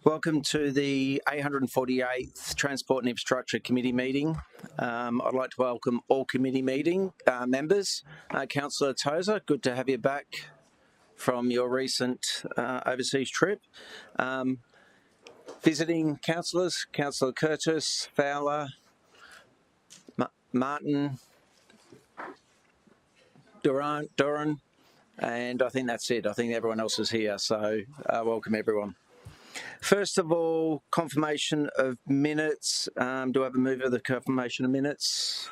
Welcome to the 848th Transport and Infrastructure Committee meeting. I'd like to welcome all committee meeting members. Councillor Tozer, good to have you back from your recent overseas trip. Visiting councillors, Councillor Curtis, Fowler, Martin, Duran, and I think that's it. I think everyone else is here, so welcome everyone. First of all, confirmation of minutes. Do I have a move of the confirmation of minutes?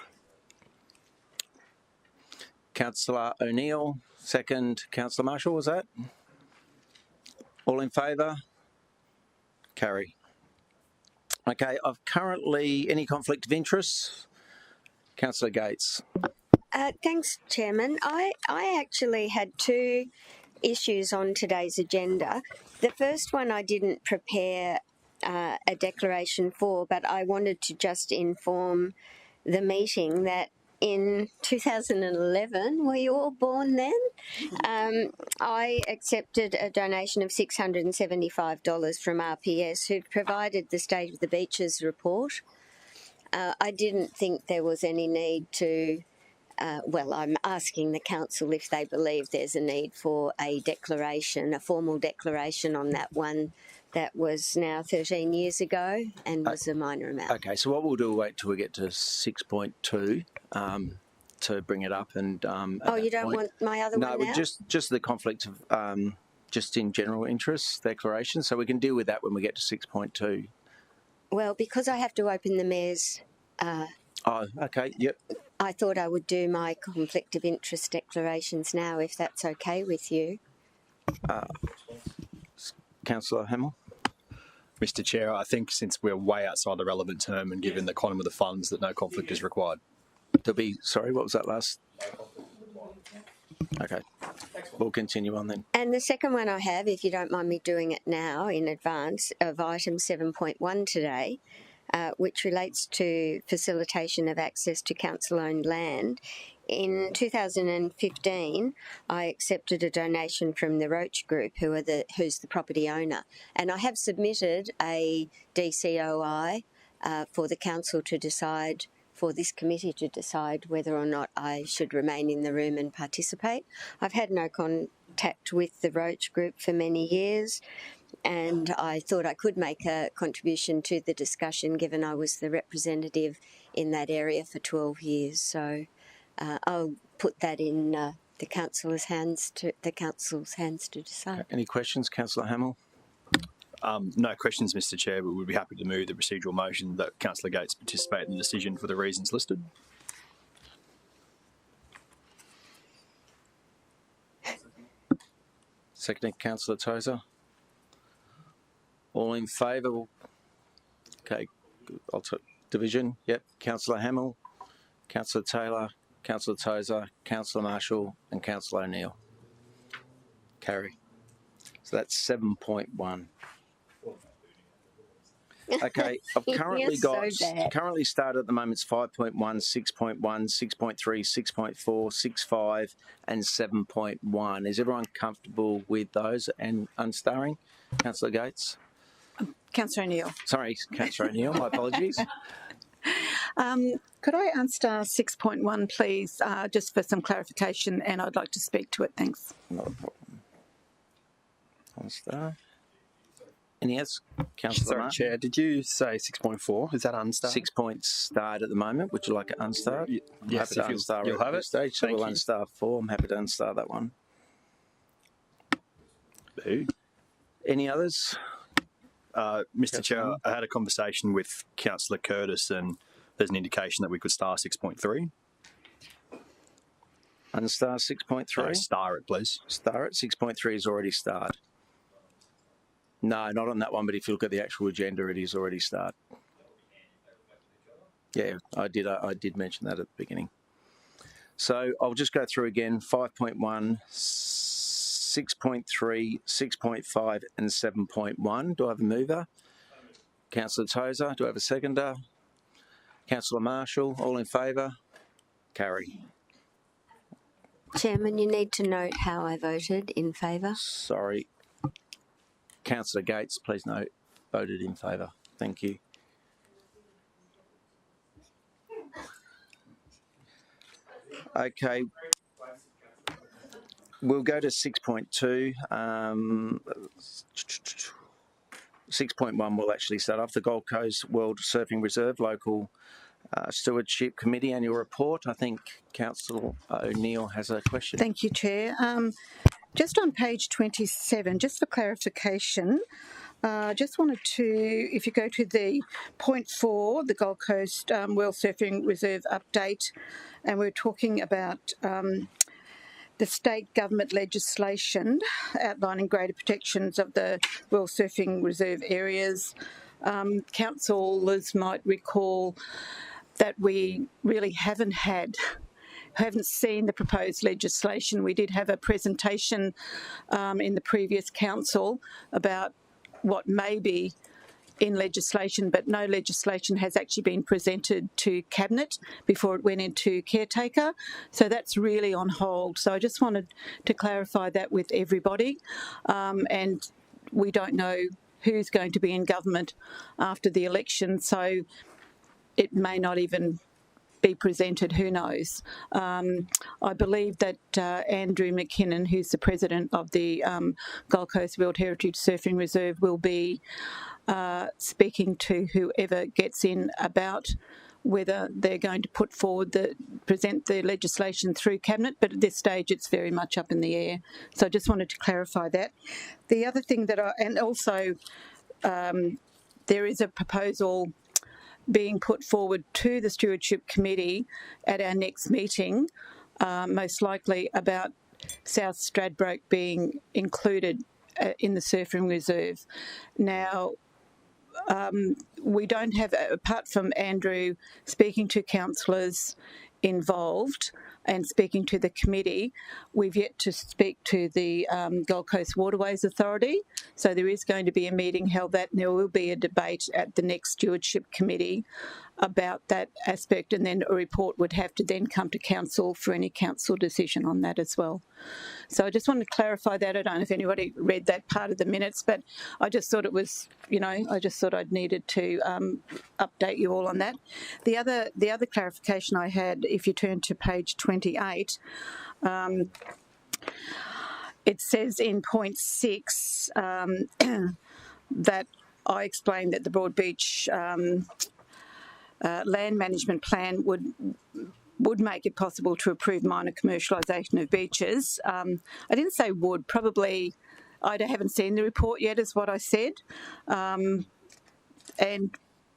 Councillor O'Neill, second. Councillor Marshall, was that? All in favour? Carry. Okay, I've currently, any conflict of interest? Councillor Gates. Thanks, Chairman. I actually had two issues on today's agenda. The first one I didn't prepare a declaration for, but I wanted to just inform the meeting that in 2011, were you all born then? I accepted a donation of $675 from RPS, who provided the State of the Beaches report. I didn't think there was any need to well, I'm asking the council if they believe there's a need for a declaration, a formal declaration on that one that was now 13 years ago and was a minor amount. Okay, so what we'll do, we'll wait till we get to 6.2 to bring it up. And oh, you don't want my other one now? No, just the conflict of just in general interest declaration. So we can deal with that when we get to 6.2. Well, because I have to open the Mayor's... oh, okay, yep. I thought I would do my conflict of interest declarations now, if that's okay with you. Councillor Hamill. Mr Chair, I think since we're way outside the relevant term and given the quantum of the funds that no conflict is required. There'll be, sorry, what was that last? Okay, we'll continue on then. And the second one I have, if you don't mind me doing it now in advance of item 7.1 today, which relates to facilitation of access to council-owned land. In 2015, I accepted a donation from the Roach Group, who's the property owner, and I have submitted a DCOI for the council to decide, for this committee to decide whether or not I should remain in the room and participate. I've had no contact with the Roach Group for many years, and I thought I could make a contribution to the discussion given I was the representative in that area for 12 years. So I'll put that in the council's hands to decide. Any questions, Councillor Hamill? No questions, Mr Chair, but we'd be happy to move the procedural motion that Councillor Gates participate in the decision for the reasons listed. Second, Councillor Tozer. All in favour? Okay, division. Yep. Councillor Hamill, Councillor Taylor, Councillor Tozer, Councillor Marshall, and Councillor O'Neill. Carry. So that's 7.1. Okay, I've currently currently started at the moment. It's 5.1, 6.1, 6.3, 6.4, 6.5, and 7.1. Is everyone comfortable with those and unstarring? Councillor Gates. Councillor O'Neill. Sorry, Councillor O'Neill, my apologies. Could I unstar 6.1, please, just for some clarification, and I'd like to speak to it. Thanks. Not a problem. Unstar. Any else? Councillor Sorry, Martin? Chair, did you say 6.4? Is that unstar? 6 points starred at the moment. Would you like it unstarred? Yes, if you'll have it. Stage, so Thank we'll you. unstar 4. I'm happy to unstar that one. Who? Any others? Mr Chair, I had a conversation with Councillor Curtis and there's an indication that we could star 6.3. Unstar 6.3? Star it, please. Star it. 6.3 is already starred. No, not on that one, but if you look at the actual agenda, it is already starred. Yeah, I did mention that at the beginning. So I'll just go through again. 5.1, 6.3, 6.5 and 7.1. Do I have a mover? Councillor Tozer. Do I have a seconder? Councillor Marshall. All in favour? Carry. Chairman, you need to note how I voted in favour. Sorry. Councillor Gates, please note voted in favour. Thank you. Okay. We'll go to 6.2. 6.1 will actually start off. The Gold Coast World Surfing Reserve Local Stewardship Committee Annual Report. I think Councillor O'Neill has a question. Thank you, Chair. Just on page 27, just for clarification, just wanted to, if you go to the point 4, the Gold Coast World Surfing Reserve update, and we're talking about the state government legislation outlining greater protections of the World Surfing Reserve areas. Councillors might recall that we really haven't seen the proposed legislation. We did have a presentation in the previous council about what may be in legislation, but no legislation has actually been presented to Cabinet before it went into caretaker. So that's really on hold. So I just wanted to clarify that with everybody. And we don't know who's going to be in government after the election, so it may not even be presented, who knows. I believe that Andrew McKinnon, who's the president of the Gold Coast World Heritage Surfing Reserve, will be speaking to whoever gets in about whether they're going to present the legislation through Cabinet, but at this stage it's very much up in the air. So I just wanted to clarify that. The other thing that there is a proposal being put forward to the Stewardship Committee at our next meeting, most likely about South Stradbroke being included in the Surfing Reserve. Now, we don't have, apart from Andrew speaking to councillors involved and speaking to the committee, we've yet to speak to the Gold Coast Waterways Authority. So there is going to be a meeting held and there will be a debate at the next Stewardship Committee about that aspect, and then a report would have to then come to council for any council decision on that as well. So I just wanted to clarify that. I don't know if anybody read that part of the minutes, but I just thought it was, I just thought I'd needed to update you all on that. The other clarification I had, if you turn to page 28, it says in point 6 that I explained that the Broadbeach land management plan would make it possible to approve minor commercialisation of beaches. I didn't say would, probably I haven't seen the report yet is what I said.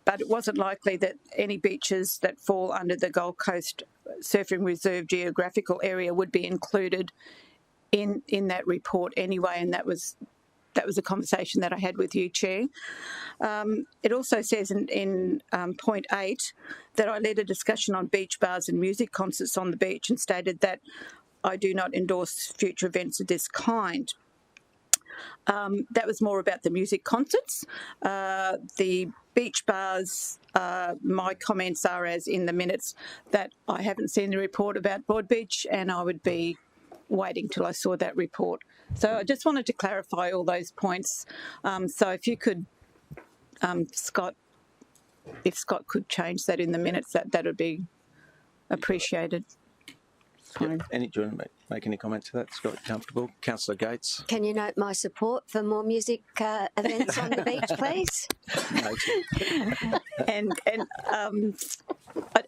But it wasn't likely that any beaches that fall under the Gold Coast Surfing Reserve geographical area would be included in that report anyway, and that was a conversation that I had with you, Chair. It also says in point 8 that I led a discussion on beach bars and music concerts on the beach and stated that I do not endorse future events of this kind. That was more about the music concerts. The beach bars, my comments are as in the minutes that I haven't seen the report about Broadbeach and I would be waiting till I saw that report. So I just wanted to clarify all those points. So if you could, Scott could change that in the minutes, that would be appreciated. Fine. Do you want to make any comment to that, Scott? Comfortable? Councillor Gates? Can you note my support for more music events on the beach, please? And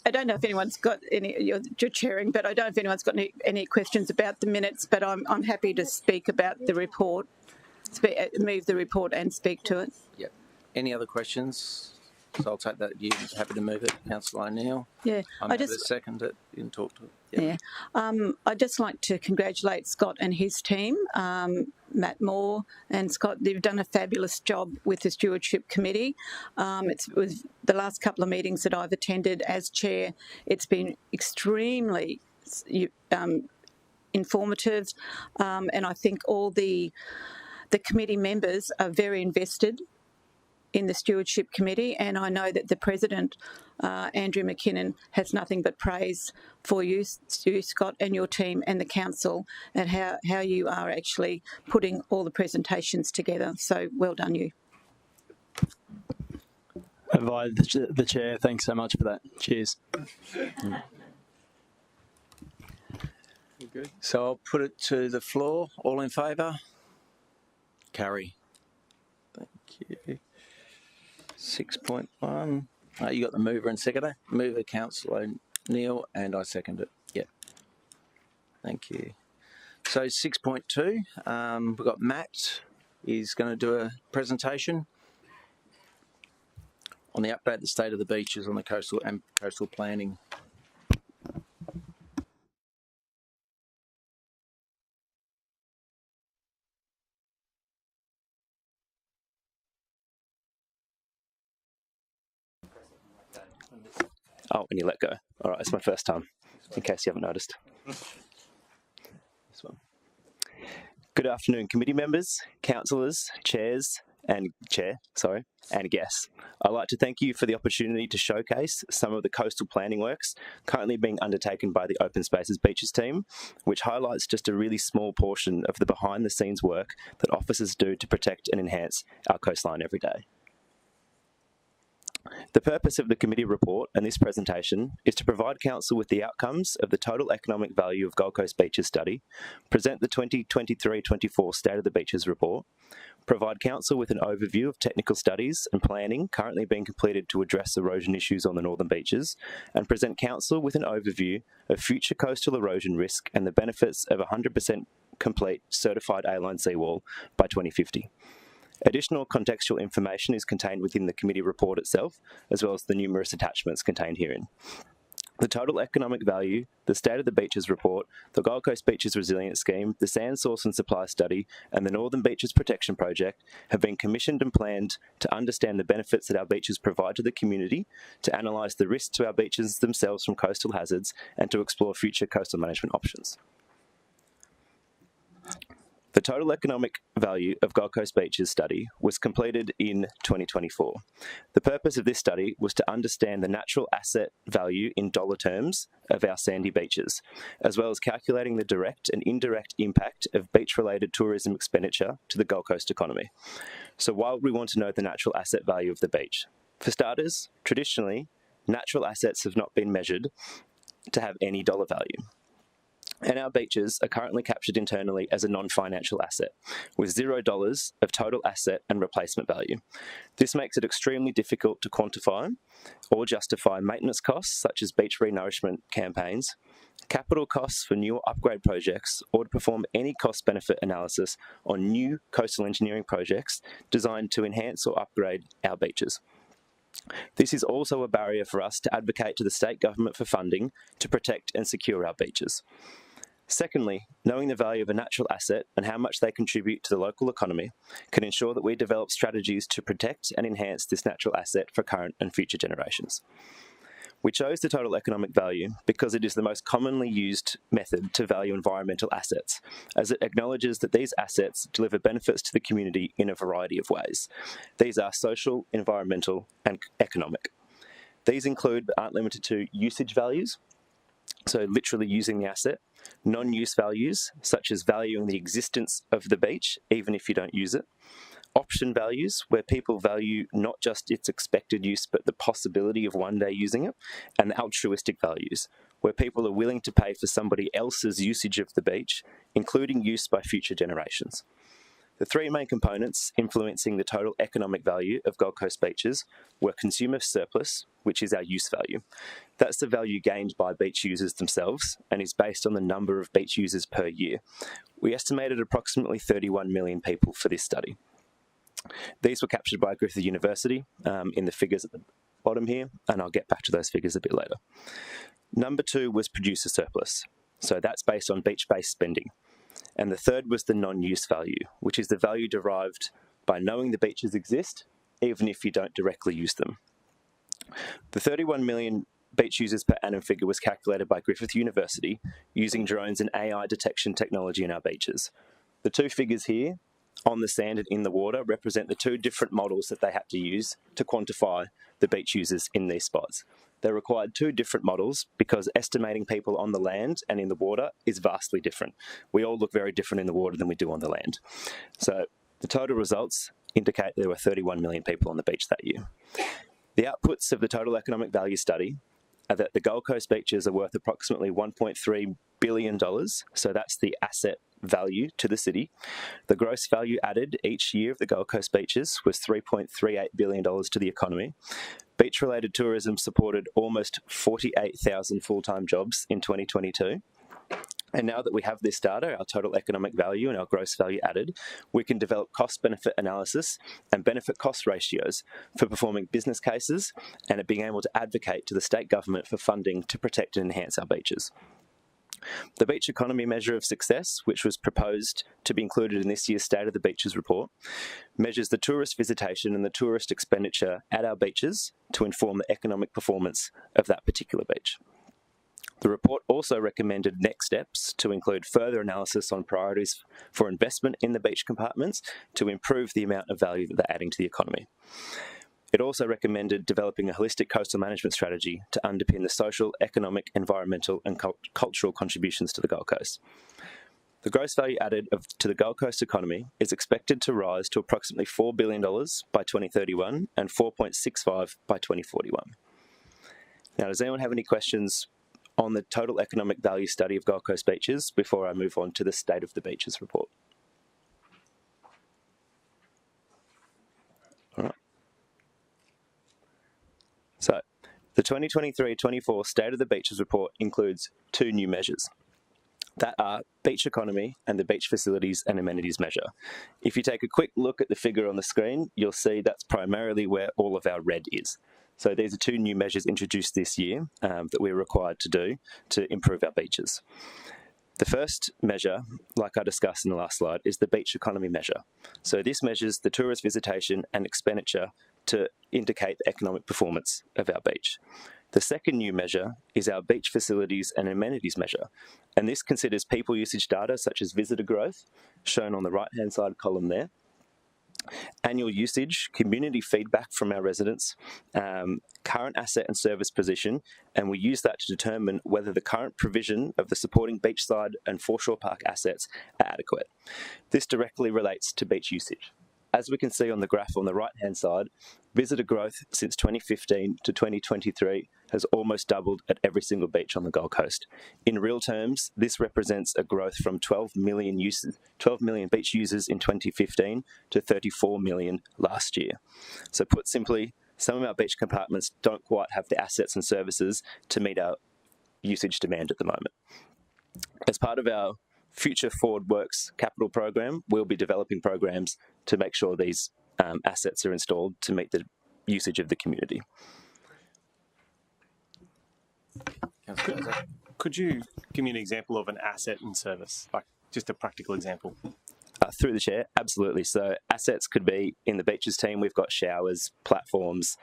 I don't know if anyone's got any, you're chairing, but I don't know if anyone's got any questions about the minutes, but I'm happy to speak about the report, move the report and speak to it. Yep. Any other questions? So I'll take that. You're happy to move it, Councillor O'Neill? Yeah. I just second it and talk to it. Yeah. I'd just like to congratulate Scott and his team, Matt Moore and Scott. They've done a fabulous job with the Stewardship Committee. It was the last couple of meetings that I've attended as chair. It's been extremely informative, and I think all the committee members are very invested in the Stewardship Committee, and I know that the President, Andrew McKinnon, has nothing but praise for you, Scott, and your team and the Council, and how you are actually putting all the presentations together. So well done, you. Via the chair, thanks so much for that. Cheers. Good. So I'll put it to the floor. All in favour? Carry. Thank you. 6.1. You got the mover and seconder. Mover, Councillor Neil, and I second it. Yep. Thank you. So 6.2, we've got Matt. He's going to do a presentation on the update of the state of the beaches on the coastal and coastal planning. Oh, and you let go. All right, it's my first time, in case you haven't noticed. This one. Good afternoon, committee members, councillors, and guests. I'd like to thank you for the opportunity to showcase some of the coastal planning works currently being undertaken by the Open Spaces Beaches team, which highlights just a really small portion of the behind-the-scenes work that officers do to protect and enhance our coastline every day. The purpose of the committee report and this presentation is to provide Council with the outcomes of the total economic value of Gold Coast Beaches study, present the 2023-24 State of the Beaches report, provide Council with an overview of technical studies and planning currently being completed to address erosion issues on the northern beaches, and present Council with an overview of future coastal erosion risk and the benefits of 100% complete certified A-line seawall by 2050. Additional contextual information is contained within the committee report itself, as well as the numerous attachments contained herein. The total economic value, the State of the Beaches report, the Gold Coast Beaches Resilience Scheme, the Sand Source and Supply Study, and the Northern Beaches Protection Project have been commissioned and planned to understand the benefits that our beaches provide to the community, to analyse the risks to our beaches themselves from coastal hazards, and to explore future coastal management options. The total economic value of Gold Coast Beaches study was completed in 2024. The purpose of this study was to understand the natural asset value in dollar terms of our sandy beaches, as well as calculating the direct and indirect impact of beach-related tourism expenditure to the Gold Coast economy. So why would we want to know the natural asset value of the beach? For starters, traditionally, natural assets have not been measured to have any dollar value. And our beaches are currently captured internally as a non-financial asset, with $0 of total asset and replacement value. This makes it extremely difficult to quantify or justify maintenance costs, such as beach renourishment campaigns, capital costs for new upgrade projects, or to perform any cost-benefit analysis on new coastal engineering projects designed to enhance or upgrade our beaches. This is also a barrier for us to advocate to the state government for funding to protect and secure our beaches. Secondly, knowing the value of a natural asset and how much they contribute to the local economy can ensure that we develop strategies to protect and enhance this natural asset for current and future generations. We chose the total economic value because it is the most commonly used method to value environmental assets, as it acknowledges that these assets deliver benefits to the community in a variety of ways. These are social, environmental, and economic. These include, but aren't limited to, usage values, so literally using the asset, non-use values, such as valuing the existence of the beach, even if you don't use it, option values, where people value not just its expected use, but the possibility of one day using it, and the altruistic values, where people are willing to pay for somebody else's usage of the beach, including use by future generations. The three main components influencing the total economic value of Gold Coast Beaches were consumer surplus, which is our use value. That's the value gained by beach users themselves and is based on the number of beach users per year. We estimated approximately 31 million people for this study. These were captured by Griffith University in the figures at the bottom here, and I'll get back to those figures a bit later. Number two was producer surplus. So that's based on beach-based spending. And the third was the non-use value, which is the value derived by knowing the beaches exist, even if you don't directly use them. The 31 million beach users per annum figure was calculated by Griffith University using drones and AI detection technology in our beaches. The two figures here, on the sand and in the water, represent the two different models that they had to use to quantify the beach users in these spots. They required two different models because estimating people on the land and in the water is vastly different. We all look very different in the water than we do on the land. So the total results indicate there were 31 million people on the beach that year. The outputs of the total economic value study are that the Gold Coast beaches are worth approximately $1.3 billion, so that's the asset value to the city. The gross value added each year of the Gold Coast beaches was $3.38 billion to the economy. Beach-related tourism supported almost 48,000 full-time jobs in 2022. And now that we have this data, our total economic value and our gross value added, we can develop cost-benefit analysis and benefit-cost ratios for performing business cases and at being able to advocate to the state government for funding to protect and enhance our beaches. The Beach Economy Measure of Success, which was proposed to be included in this year's State of the Beaches report, measures the tourist visitation and the tourist expenditure at our beaches to inform the economic performance of that particular beach. The report also recommended next steps to include further analysis on priorities for investment in the beach compartments to improve the amount of value that they're adding to the economy. It also recommended developing a holistic coastal management strategy to underpin the social, economic, environmental and cultural contributions to the Gold Coast. The gross value added to the Gold Coast economy is expected to rise to approximately $4 billion by 2031 and $4.65 by 2041. Now, does anyone have any questions on the total economic value study of Gold Coast beaches before I move on to the State of the Beaches report? All right. So, the 2023-24 State of the Beaches report includes two new measures that are beach economy and the beach facilities and amenities measure. If you take a quick look at the figure on the screen, you'll see that's primarily where all of our red is. So these are two new measures introduced this year that we're required to do to improve our beaches. The first measure, like I discussed in the last slide, is the beach economy measure. So this measures the tourist visitation and expenditure to indicate the economic performance of our beach. The second new measure is our beach facilities and amenities measure, and this considers people usage data such as visitor growth, shown on the right-hand side column there, annual usage, community feedback from our residents, current asset and service position, and we use that to determine whether the current provision of the supporting beachside and foreshore park assets are adequate. This directly relates to beach usage. As we can see on the graph on the right-hand side, visitor growth since 2015 to 2023 has almost doubled at every single beach on the Gold Coast. In real terms, this represents a growth from 12 million beach users in 2015 to 34 million last year. So put simply, some of our beach compartments don't quite have the assets and services to meet our usage demand at the moment. As part of our Future Forward Works capital program, we'll be developing programs to make sure these assets are installed to meet the usage of the community. Could you give me an example of an asset and service, like just a practical example? Through the chair, absolutely. So assets could be, in the beaches team, we've got showers, platforms,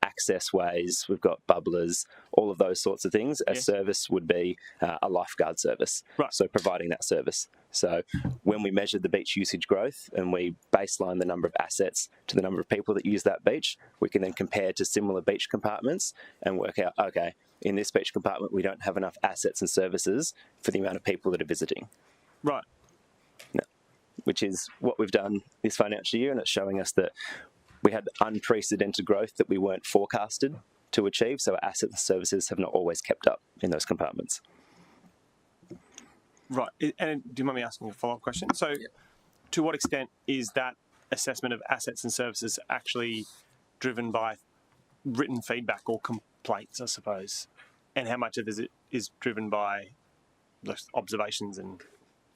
access ways, we've got bubblers, all of those sorts of things. A service would be a lifeguard service, right. So providing that service. So when we measure the beach usage growth and we baseline the number of assets to the number of people that use that beach, we can then compare to similar beach compartments and work out, okay, in this beach compartment we don't have enough assets and services for the amount of people that are visiting. Right. No. Which is what we've done this financial year, and it's showing us that we had unprecedented growth that we weren't forecasted to achieve, so our assets and services have not always kept up in those compartments. Right, and do you mind me asking a follow-up question? So to what extent is that assessment of assets and services actually driven by written feedback or complaints, I suppose? And how much of it is driven by observations and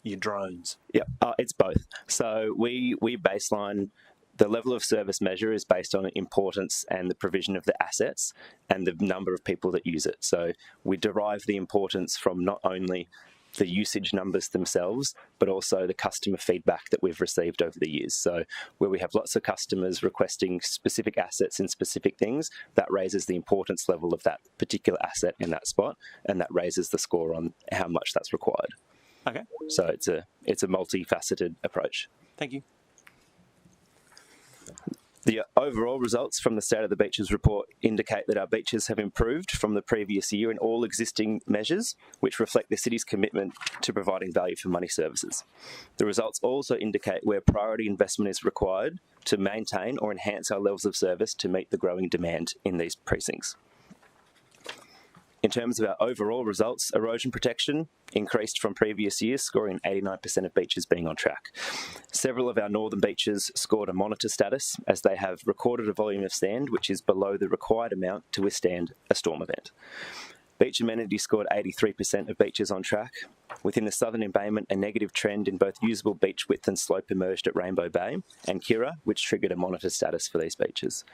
your drones? Yeah, it's both. So we baseline, the level of service measure is based on importance and the provision of the assets and the number of people that use it. So we derive the importance from not only the usage numbers themselves, but also the customer feedback that we've received over the years. So where we have lots of customers requesting specific assets in specific things, that raises the importance level of that particular asset in that spot, and that raises the score on how much that's required. Okay. So it's a multifaceted approach. Thank you. The overall results from the State of the Beaches report indicate that our beaches have improved from the previous year in all existing measures, which reflect the city's commitment to providing value for money services. The results also indicate where priority investment is required to maintain or enhance our levels of service to meet the growing demand in these precincts. In terms of our overall results, erosion protection increased from previous years, scoring 89% of beaches being on track. Several of our northern beaches scored a monitor status as they have recorded a volume of sand which is below the required amount to withstand a storm event. Beach amenity scored 83% of beaches on track. Within the southern embayment, a negative trend in both usable beach width and slope emerged at Rainbow Bay and Kirra, which triggered a monitor status for these beaches.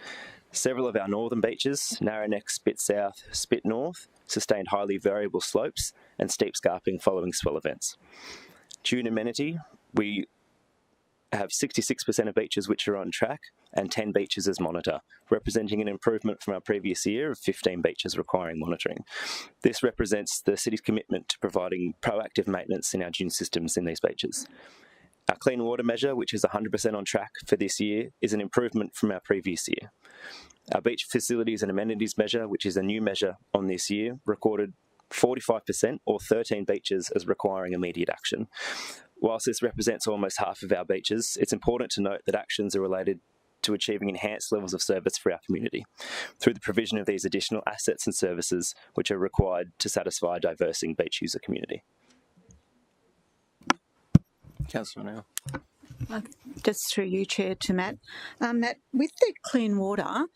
Several of our northern beaches, Narrowneck, Spit South, Spit North, sustained highly variable slopes and steep scarping following swell events. Dune amenity, we have 66% of beaches which are on track and 10 beaches as monitor, representing an improvement from our previous year of 15 beaches requiring monitoring. This represents the city's commitment to providing proactive maintenance in our dune systems in these beaches. Our clean water measure, which is 100% on track for this year, is an improvement from our previous year. Our beach facilities and amenities measure, which is a new measure on this year, recorded 45% or 13 beaches as requiring immediate action. Whilst this represents almost half of our beaches, it's important to note that actions are related to achieving enhanced levels of service for our community through the provision of these additional assets and services which are required to satisfy a diverse beach user community. Councillor Neal. Just through you, Chair, to Matt. Matt, with the clean water,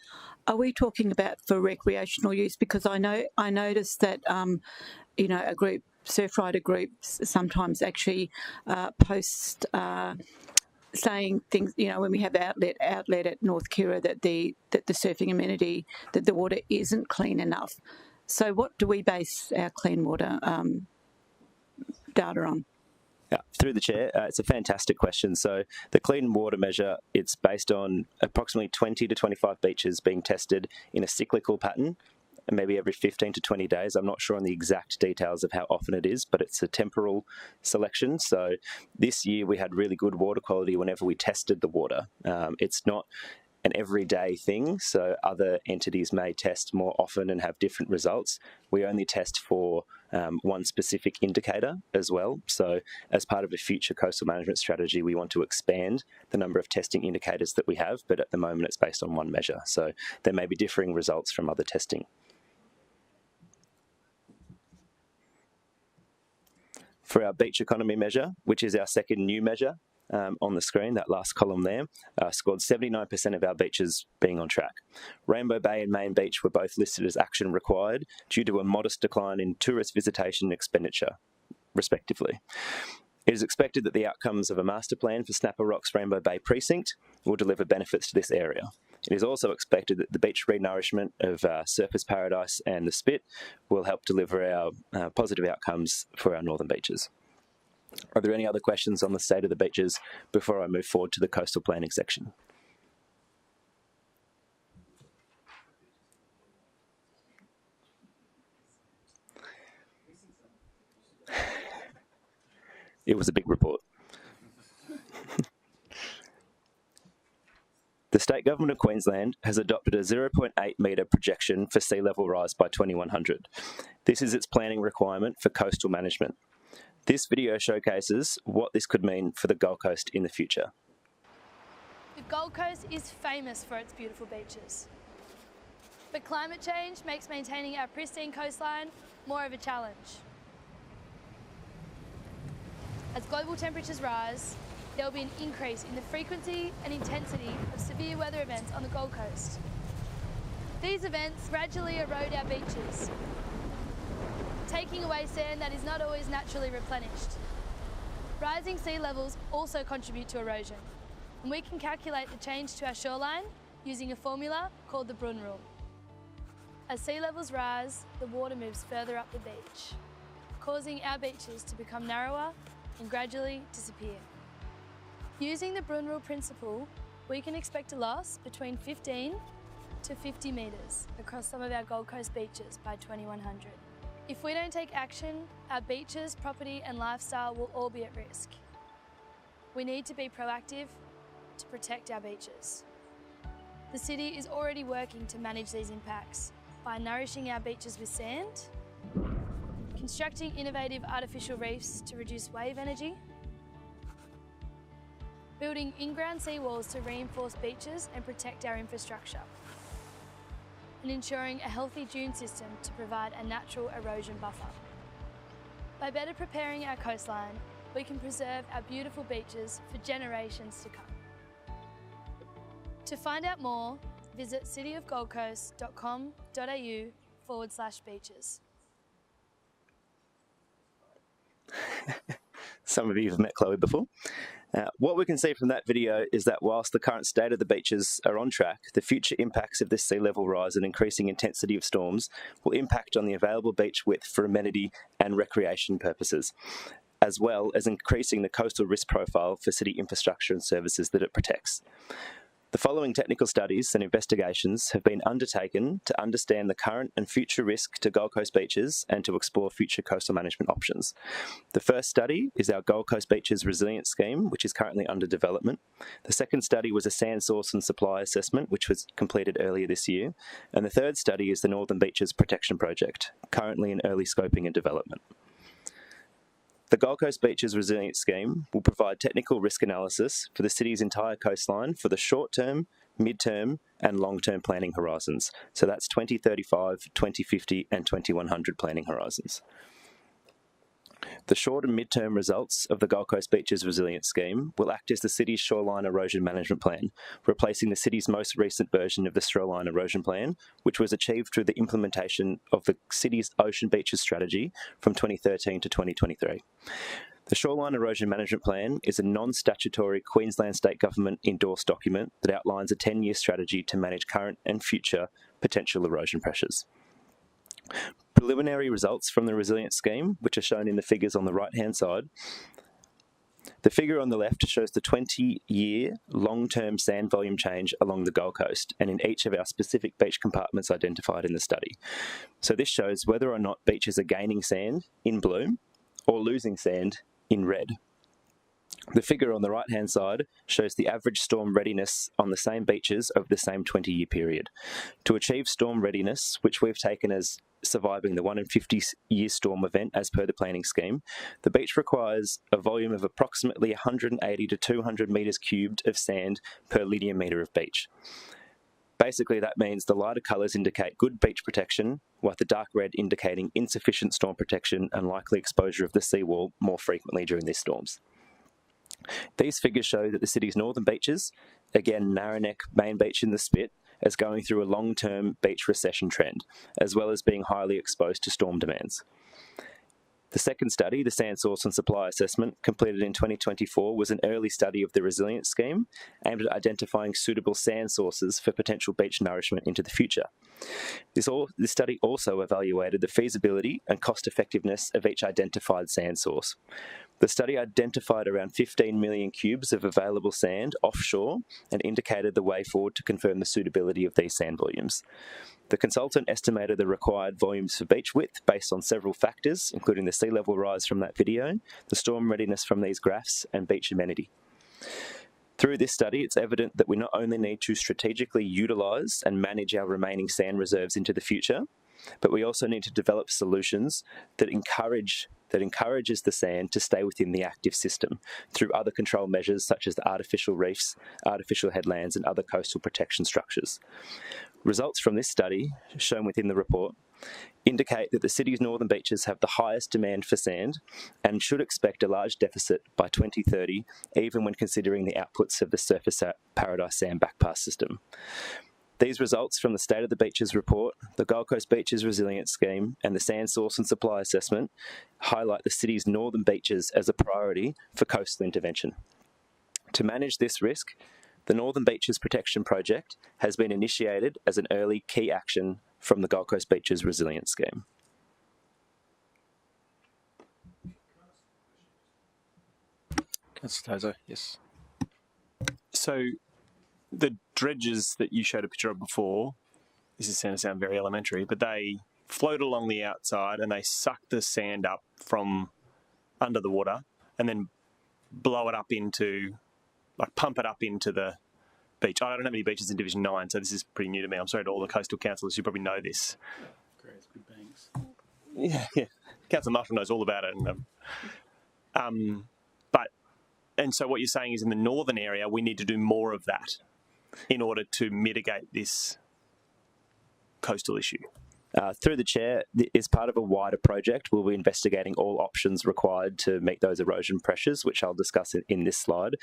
are we talking about for recreational use? Because I noticed that a group, Surfrider groups, sometimes actually post saying things. When we have outlet at North Kirra, that the surfing amenity, that the water isn't clean enough. So what do we base our clean water data on? Through the chair, it's a fantastic question. So the clean water measure, it's based on approximately 20 to 25 beaches being tested in a cyclical pattern, maybe every 15 to 20 days. I'm not sure on the exact details of how often it is, but it's a temporal selection. So this year we had really good water quality whenever we tested the water. It's not an everyday thing, so other entities may test more often and have different results. We only test for one specific indicator as well. So as part of a future coastal management strategy, we want to expand the number of testing indicators that we have, but at the moment it's based on one measure. So there may be differing results from other testing. For our beach economy measure, which is our second new measure, on the screen, that last column there, scored 79% of our beaches being on track. Rainbow Bay and Main Beach were both listed as action required due to a modest decline in tourist visitation expenditure, respectively. It is expected that the outcomes of a master plan for Snapper Rocks Rainbow Bay Precinct will deliver benefits to this area. It is also expected that the beach renourishment of Surfers Paradise and the Spit will help deliver our positive outcomes for our northern beaches. Are there any other questions on the state of the beaches before I move forward to the coastal planning section? It was a big report. The State Government of Queensland has adopted a 0.8 metre projection for sea level rise by 2100. This is its planning requirement for coastal management. This video showcases what this could mean for the Gold Coast in the future. The Gold Coast is famous for its beautiful beaches. But climate change makes maintaining our pristine coastline more of a challenge. As global temperatures rise, there will be an increase in the frequency and intensity of severe weather events on the Gold Coast. These events gradually erode our beaches, taking away sand that is not always naturally replenished. Rising sea levels also contribute to erosion, and we can calculate the change to our shoreline using a formula called the Brun Rule. As sea levels rise, the water moves further up the beach, causing our beaches to become narrower and gradually disappear. Using the Brun Rule principle, we can expect a loss between 15 to 50 metres across some of our Gold Coast beaches by 2100. If we don't take action, our beaches, property and lifestyle will all be at risk. We need to be proactive to protect our beaches. The city is already working to manage these impacts by nourishing our beaches with sand, constructing innovative artificial reefs to reduce wave energy, building in-ground seawalls to reinforce beaches and protect our infrastructure, and ensuring a healthy dune system to provide a natural erosion buffer. By better preparing our coastline, we can preserve our beautiful beaches for generations to come. To find out more, visit cityofgoldcoast.com.au/beaches. Some of you have met Chloe before. What we can see from that video is that whilst the current state of the beaches are on track, the future impacts of this sea level rise and increasing intensity of storms will impact on the available beach width for amenity and recreation purposes, as well as increasing the coastal risk profile for city infrastructure and services that it protects. The following technical studies and investigations have been undertaken to understand the current and future risk to Gold Coast beaches and to explore future coastal management options. The first study is our Gold Coast Beaches Resilience Scheme, which is currently under development. The second study was a sand source and supply assessment, which was completed earlier this year. And the third study is the Northern Beaches Protection Project, currently in early scoping and development. The Gold Coast Beaches Resilience Scheme will provide technical risk analysis for the city's entire coastline for the short-term, mid-term and long-term planning horizons. So that's 2035, 2050 and 2100 planning horizons. The short and mid-term results of the Gold Coast Beaches Resilience Scheme will act as the city's shoreline erosion management plan, replacing the city's most recent version of the shoreline erosion plan, which was achieved through the implementation of the city's ocean beaches strategy from 2013 to 2023. The Shoreline Erosion Management Plan is a non-statutory Queensland State Government endorsed document that outlines a 10-year strategy to manage current and future potential erosion pressures. Preliminary results from the resilience scheme, which are shown in the figures on the right-hand side. The figure on the left shows the 20-year long-term sand volume change along the Gold Coast and in each of our specific beach compartments identified in the study. So this shows whether or not beaches are gaining sand in blue or losing sand in red. The figure on the right-hand side shows the average storm readiness on the same beaches over the same 20-year period. To achieve storm readiness, which we've taken as surviving the 1 in 50-year storm event as per the planning scheme, the beach requires a volume of approximately 180 to 200 metres cubed of sand per linear metre of beach. Basically, that means the lighter colours indicate good beach protection, while the dark red indicating insufficient storm protection and likely exposure of the seawall more frequently during these storms. These figures show that the city's northern beaches, again Narrowneck, Main Beach in the Spit, is going through a long-term beach recession trend, as well as being highly exposed to storm demands. The second study, the Sand Source and Supply Assessment, completed in 2024, was an early study of the resilience scheme aimed at identifying suitable sand sources for potential beach nourishment into the future. This study also evaluated the feasibility and cost-effectiveness of each identified sand source. The study identified around 15 million cubes of available sand offshore and indicated the way forward to confirm the suitability of these sand volumes. The consultant estimated the required volumes for beach width based on several factors, including the sea level rise from that video, the storm readiness from these graphs, and beach amenity. Through this study, it's evident that we not only need to strategically utilise and manage our remaining sand reserves into the future, but we also need to develop solutions that encourages the sand to stay within the active system through other control measures such as the artificial reefs, artificial headlands and other coastal protection structures. Results from this study, shown within the report, indicate that the city's northern beaches have the highest demand for sand and should expect a large deficit by 2030, even when considering the outputs of the Surfers Paradise Sand Backpass system. These results from the State of the Beaches report, the Gold Coast Beaches Resilience Scheme and the Sand Source and Supply Assessment highlight the city's northern beaches as a priority for coastal intervention. To manage this risk, the Northern Beaches Protection Project has been initiated as an early key action from the Gold Coast Beaches Resilience Scheme. Councillor Tozer, yes. So the dredges that you showed a picture of before, this is going to sound very elementary, but they float along the outside and they suck the sand up from under the water and then blow it up into, like pump it up into the beach. I don't have any beaches in Division 9, so this is pretty new to me. I'm sorry to all the coastal councillors who probably know this. Yeah. Councillor Marshall knows all about it. And so what you're saying is in the northern area, we need to do more of that in order to mitigate this coastal issue. Through the chair, as part of a wider project, we'll be investigating all options required to meet those erosion pressures, which I'll discuss in this slide.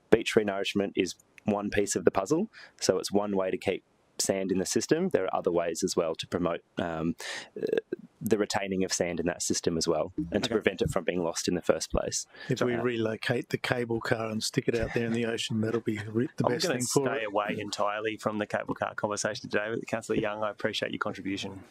Beach renourishment is one piece of the puzzle, so it's one way to keep sand in the system. There are other ways as well to promote the retaining of sand in that system as well, and to prevent it from being lost in the first place. If we relocate the cable car and stick it out there in the ocean, that'll be the best thing for it. I'm going to stay away entirely from the cable car conversation today with Councillor Young. I appreciate your contribution.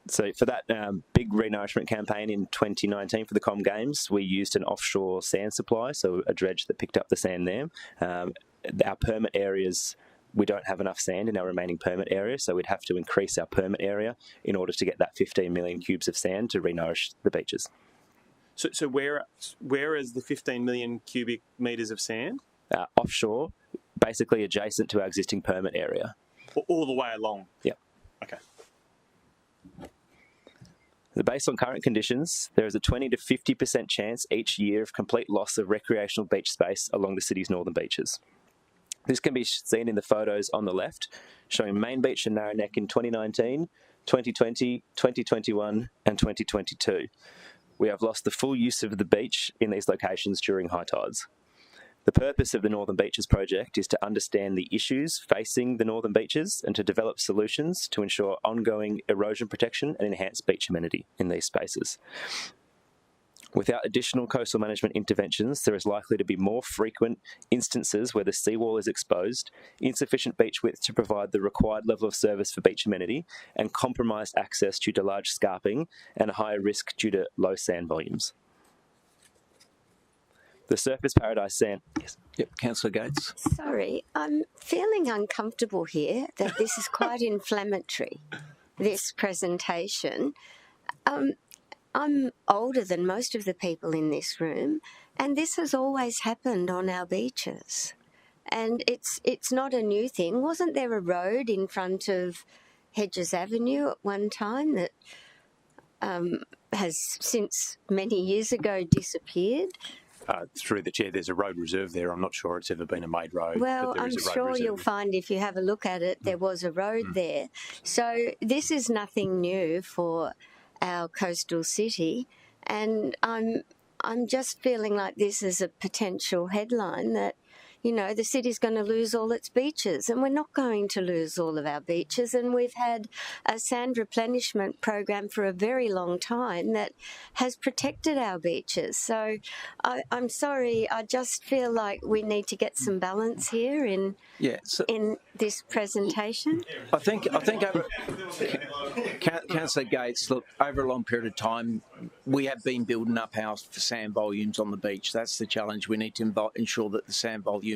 So for that big renourishment campaign in 2019 for the Com Games, we used an offshore sand supply, so a dredge that picked up the sand there. Our permit areas, we don't have enough sand in our remaining permit area, so we'd have to increase our permit area in order to get that 15 million cubes of sand to renourish the beaches. So where is the 15 million cubic metres of sand? Offshore, basically adjacent to our existing permit area. All the way along? Yeah. Okay. Based on current conditions, there is a 20 to 50% chance each year of complete loss of recreational beach space along the city's northern beaches. This can be seen in the photos on the left, showing Main Beach and Narrow Neck in 2019, 2020, 2021 and 2022. We have lost the full use of the beach in these locations during high tides. The purpose of the Northern Beaches project is to understand the issues facing the northern beaches and to develop solutions to ensure ongoing erosion protection and enhance beach amenity in these spaces. Without additional coastal management interventions, there is likely to be more frequent instances where the seawall is exposed, insufficient beach width to provide the required level of service for beach amenity, and compromised access due to large scarping and a higher risk due to low sand volumes. The Surfers Paradise sand... Yes. Yep, Councillor Gates. Sorry, I'm feeling uncomfortable here that this is quite inflammatory, this presentation. I'm older than most of the people in this room, and this has always happened on our beaches. And it's not a new thing. Wasn't there a road in front of Hedges Avenue at one time that has since many years ago disappeared? Through the chair, there's a road reserve there. I'm not sure it's ever been a made road. Well, I'm sure you'll find if you have a look at it, there was a road there. So this is nothing new for our coastal city, and I'm just feeling like this is a potential headline that, you know, the city's going to lose all its beaches, and we're not going to lose all of our beaches. And we've had a sand replenishment program for a very long time that has protected our beaches. So I'm sorry, I just feel like we need to get some balance here in this presentation. I think Councillor Gates, look, over a long period of time, we have been building up our sand volumes on the beach. That's the challenge. We need to ensure that the sand volumes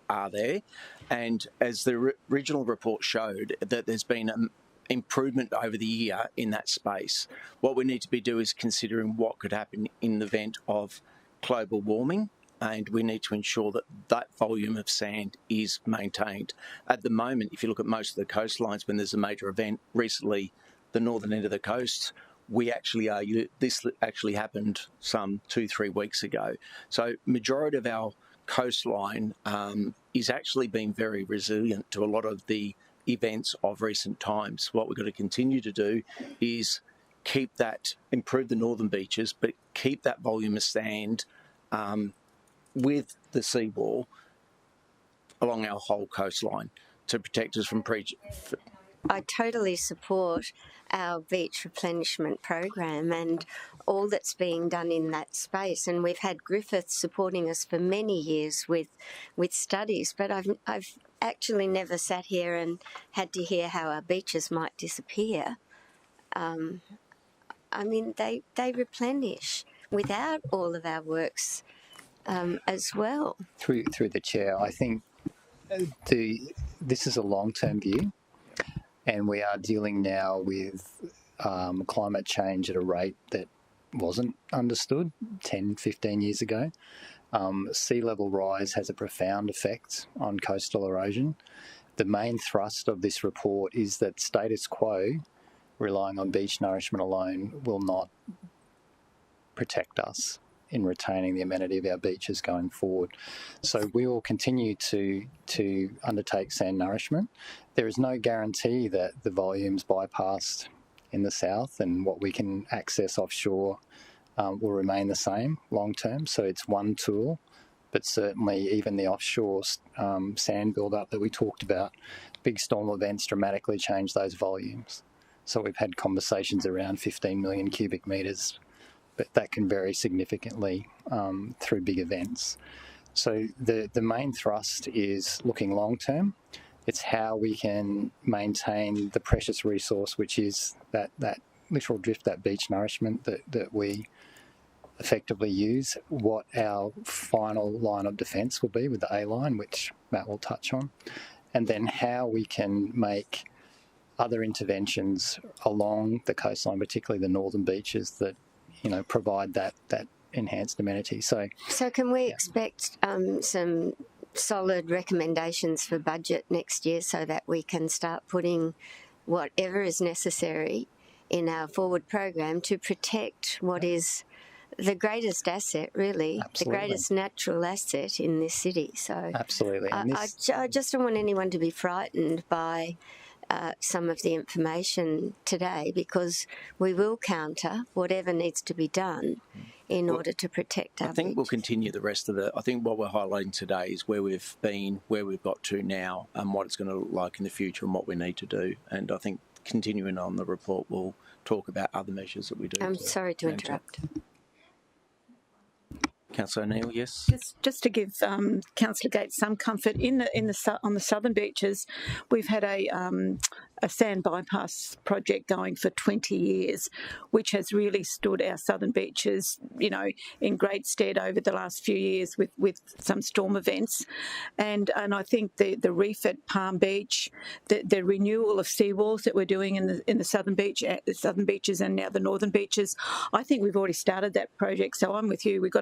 are there, and as the original report showed, that there's been an improvement over the year in that space. What we need to be doing is considering what could happen in the event of global warming, and we need to ensure that that volume of sand is maintained. At the moment, if you look at most of the coastlines, when there's a major event, recently the northern end of the coast, we actually are, this actually happened some 2-3 weeks ago. So majority of our coastline is actually being very resilient to a lot of the events of recent times. What we've got to continue to do is keep that, improve the northern beaches, but keep that volume of sand with the seawall along our whole coastline to protect us from I totally support our beach replenishment program and all that's being done in that space. And we've had Griffith supporting us for many years with studies, but I've actually never sat here and had to hear how our beaches might disappear. I mean, they replenish without all of our works as well. Through the chair, I think this is a long-term view. And we are dealing now with climate change at a rate that wasn't understood 10, 15 years ago. Sea level rise has a profound effect on coastal erosion. The main thrust of this report is that status quo, relying on beach nourishment alone, will not protect us in retaining the amenity of our beaches going forward. So we will continue to undertake sand nourishment. There is no guarantee that the volumes bypassed in the south and what we can access offshore will remain the same long term. So it's one tool, but certainly even the offshore sand build-up that we talked about, big storm events dramatically change those volumes. So we've had conversations around 15 million cubic metres, but that can vary significantly through big events. So the main thrust is looking long term. It's how we can maintain the precious resource, which is that littoral drift, that beach nourishment that we effectively use, what our final line of defence will be with the A line, which Matt will touch on, and then how we can make other interventions along the coastline, particularly the northern beaches, that provide that enhanced amenity. So can we expect some solid recommendations for budget next year so that we can start putting whatever is necessary in our forward program to protect what is the greatest asset, really, Absolutely. the greatest natural asset in this city? So absolutely. I just don't want anyone to be frightened by some of the information today, because we will counter whatever needs to be done in order to protect our I think we'll beaches. continue the rest of I think what we're highlighting today is where we've been, where we've got to now, and what it's going to look like in the future and what we need to do. And I think continuing on the report, we'll talk about other measures that we do. I'm sorry to interrupt. Councillor O'Neill, yes? Just to give Councillor Gates some comfort, on the southern beaches, we've had a sand bypass project going for 20 years, which has really stood our southern beaches, in great stead over the last few years with some storm events. And I think the reef at Palm Beach, the renewal of seawalls that we're doing in the southern beaches and now the northern beaches, I think we've already started that project. So I'm with you. We've got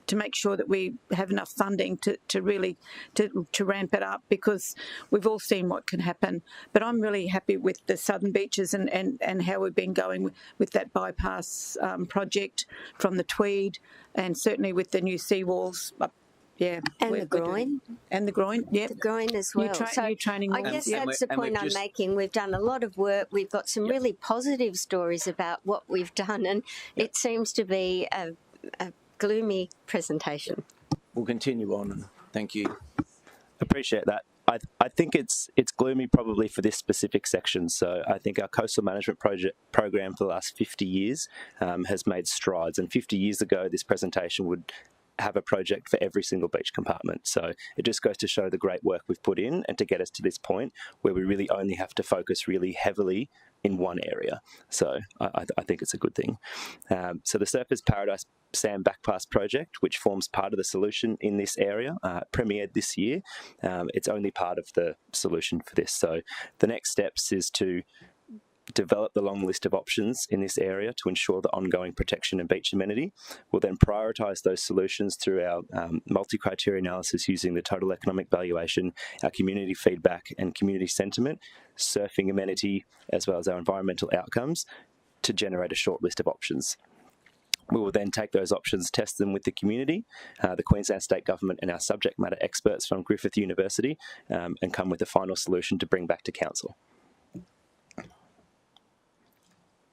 to make sure that we have enough funding to really ramp it up, because we've all seen what can happen. But I'm really happy with the southern beaches and how we've been going with that bypass project from the Tweed, and certainly with the new seawalls. Yeah, and the groin. And the groin, yeah. The groin as well. New training I guess that's the point I'm making. We've done a lot of work. We've got some really positive stories about what we've done, and it seems to be a gloomy presentation. We'll continue on, and thank you. Appreciate that. I think it's gloomy probably for this specific section. So I think our coastal management program for the last 50 years has made strides. And 50 years ago, this presentation would have a project for every single beach compartment. So it just goes to show the great work we've put in and to get us to this point where we really only have to focus really heavily in one area. So I think it's a good thing. So the Surfers Paradise Sand Backpass project, which forms part of the solution in this area, premiered this year. It's only part of the solution for this. So the next steps is to develop the long list of options in this area to ensure the ongoing protection and beach amenity. We'll then prioritise those solutions through our multi-criteria analysis using the total economic valuation, our community feedback and community sentiment, surfing amenity, as well as our environmental outcomes, to generate a short list of options. We will then take those options, test them with the community, the Queensland State Government and our subject matter experts from Griffith University, and come with a final solution to bring back to Council.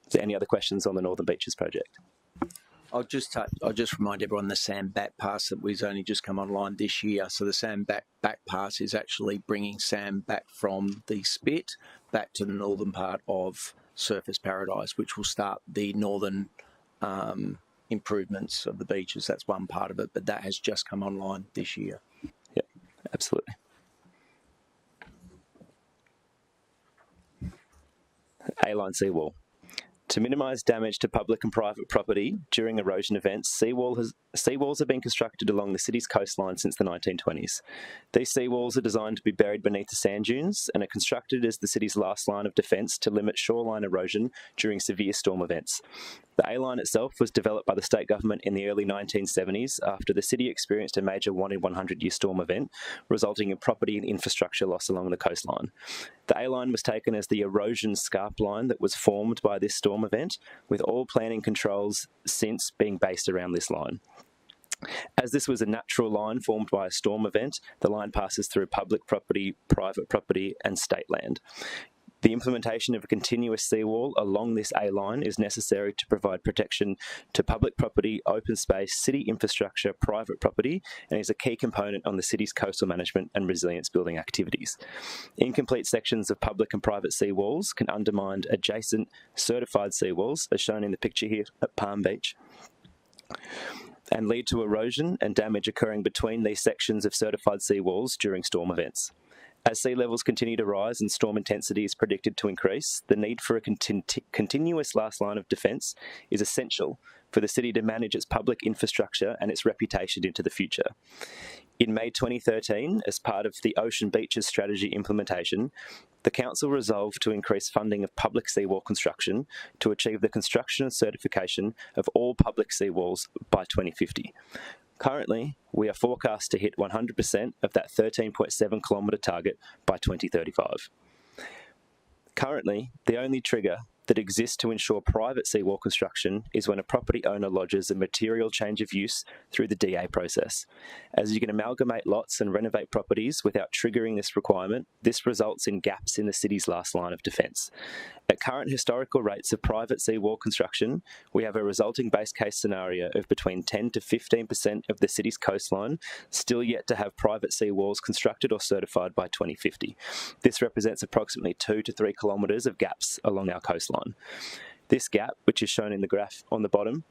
Is there any other questions on the Northern Beaches project? I'll just remind everyone the sand back pass that was only just come online this year. So the sand back pass is actually bringing sand back from the Spit back to the northern part of Surfers Paradise, which will start the northern improvements of the beaches. That's one part of it, but that has just come online this year. Yeah, absolutely. A-line seawall. To minimise damage to public and private property during erosion events, seawalls have been constructed along the city's coastline since the 1920s. These seawalls are designed to be buried beneath the sand dunes and are constructed as the city's last line of defence to limit shoreline erosion during severe storm events. The A-line itself was developed by the state government in the early 1970s after the city experienced a major 1 in 100-year storm event, resulting in property and infrastructure loss along the coastline. The A-line was taken as the erosion scarp line that was formed by this storm event, with all planning controls since being based around this line. As this was a natural line formed by a storm event, the line passes through public property, private property, and state land. The implementation of a continuous seawall along this A-line is necessary to provide protection to public property, open space, city infrastructure, private property, and is a key component on the city's coastal management and resilience building activities. Incomplete sections of public and private seawalls can undermine adjacent certified seawalls, as shown in the picture here at Palm Beach, and lead to erosion and damage occurring between these sections of certified seawalls during storm events. As sea levels continue to rise and storm intensity is predicted to increase, the need for a continuous last line of defence is essential for the city to manage its public infrastructure and its reputation into the future. In May 2013, as part of the Ocean Beaches strategy implementation, the Council resolved to increase funding of public seawall construction to achieve the construction and certification of all public seawalls by 2050. Currently, we are forecast to hit 100% of that 13.7 kilometre target by 2035. Currently, the only trigger that exists to ensure private seawall construction is when a property owner lodges a material change of use through the DA process. As you can amalgamate lots and renovate properties without triggering this requirement, this results in gaps in the city's last line of defence. At current historical rates of private seawall construction, we have a resulting base case scenario of between 10 to 15% of the city's coastline still yet to have private seawalls constructed or certified by 2050. This represents approximately 2 to 3 kilometres of gaps along our coastline. This gap, which is shown in the graph on the bottom,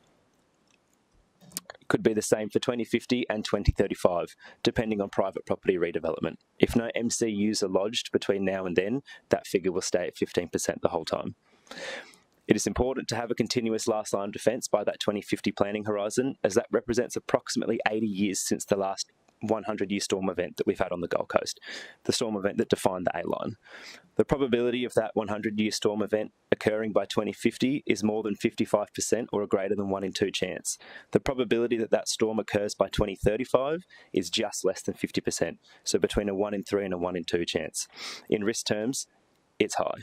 could be the same for 2050 and 2035, depending on private property redevelopment. If no MCUs are lodged between now and then, that figure will stay at 15% the whole time. It is important to have a continuous last line of defence by that 2050 planning horizon, as that represents approximately 80 years since the last 100-year storm event that we've had on the Gold Coast, the storm event that defined the A-line. The probability of that 100-year storm event occurring by 2050 is more than 55% or a greater than 1 in 2 chance. The probability that that storm occurs by 2035 is just less than 50%, so between a 1 in 3 and a 1 in 2 chance. In risk terms, it's high.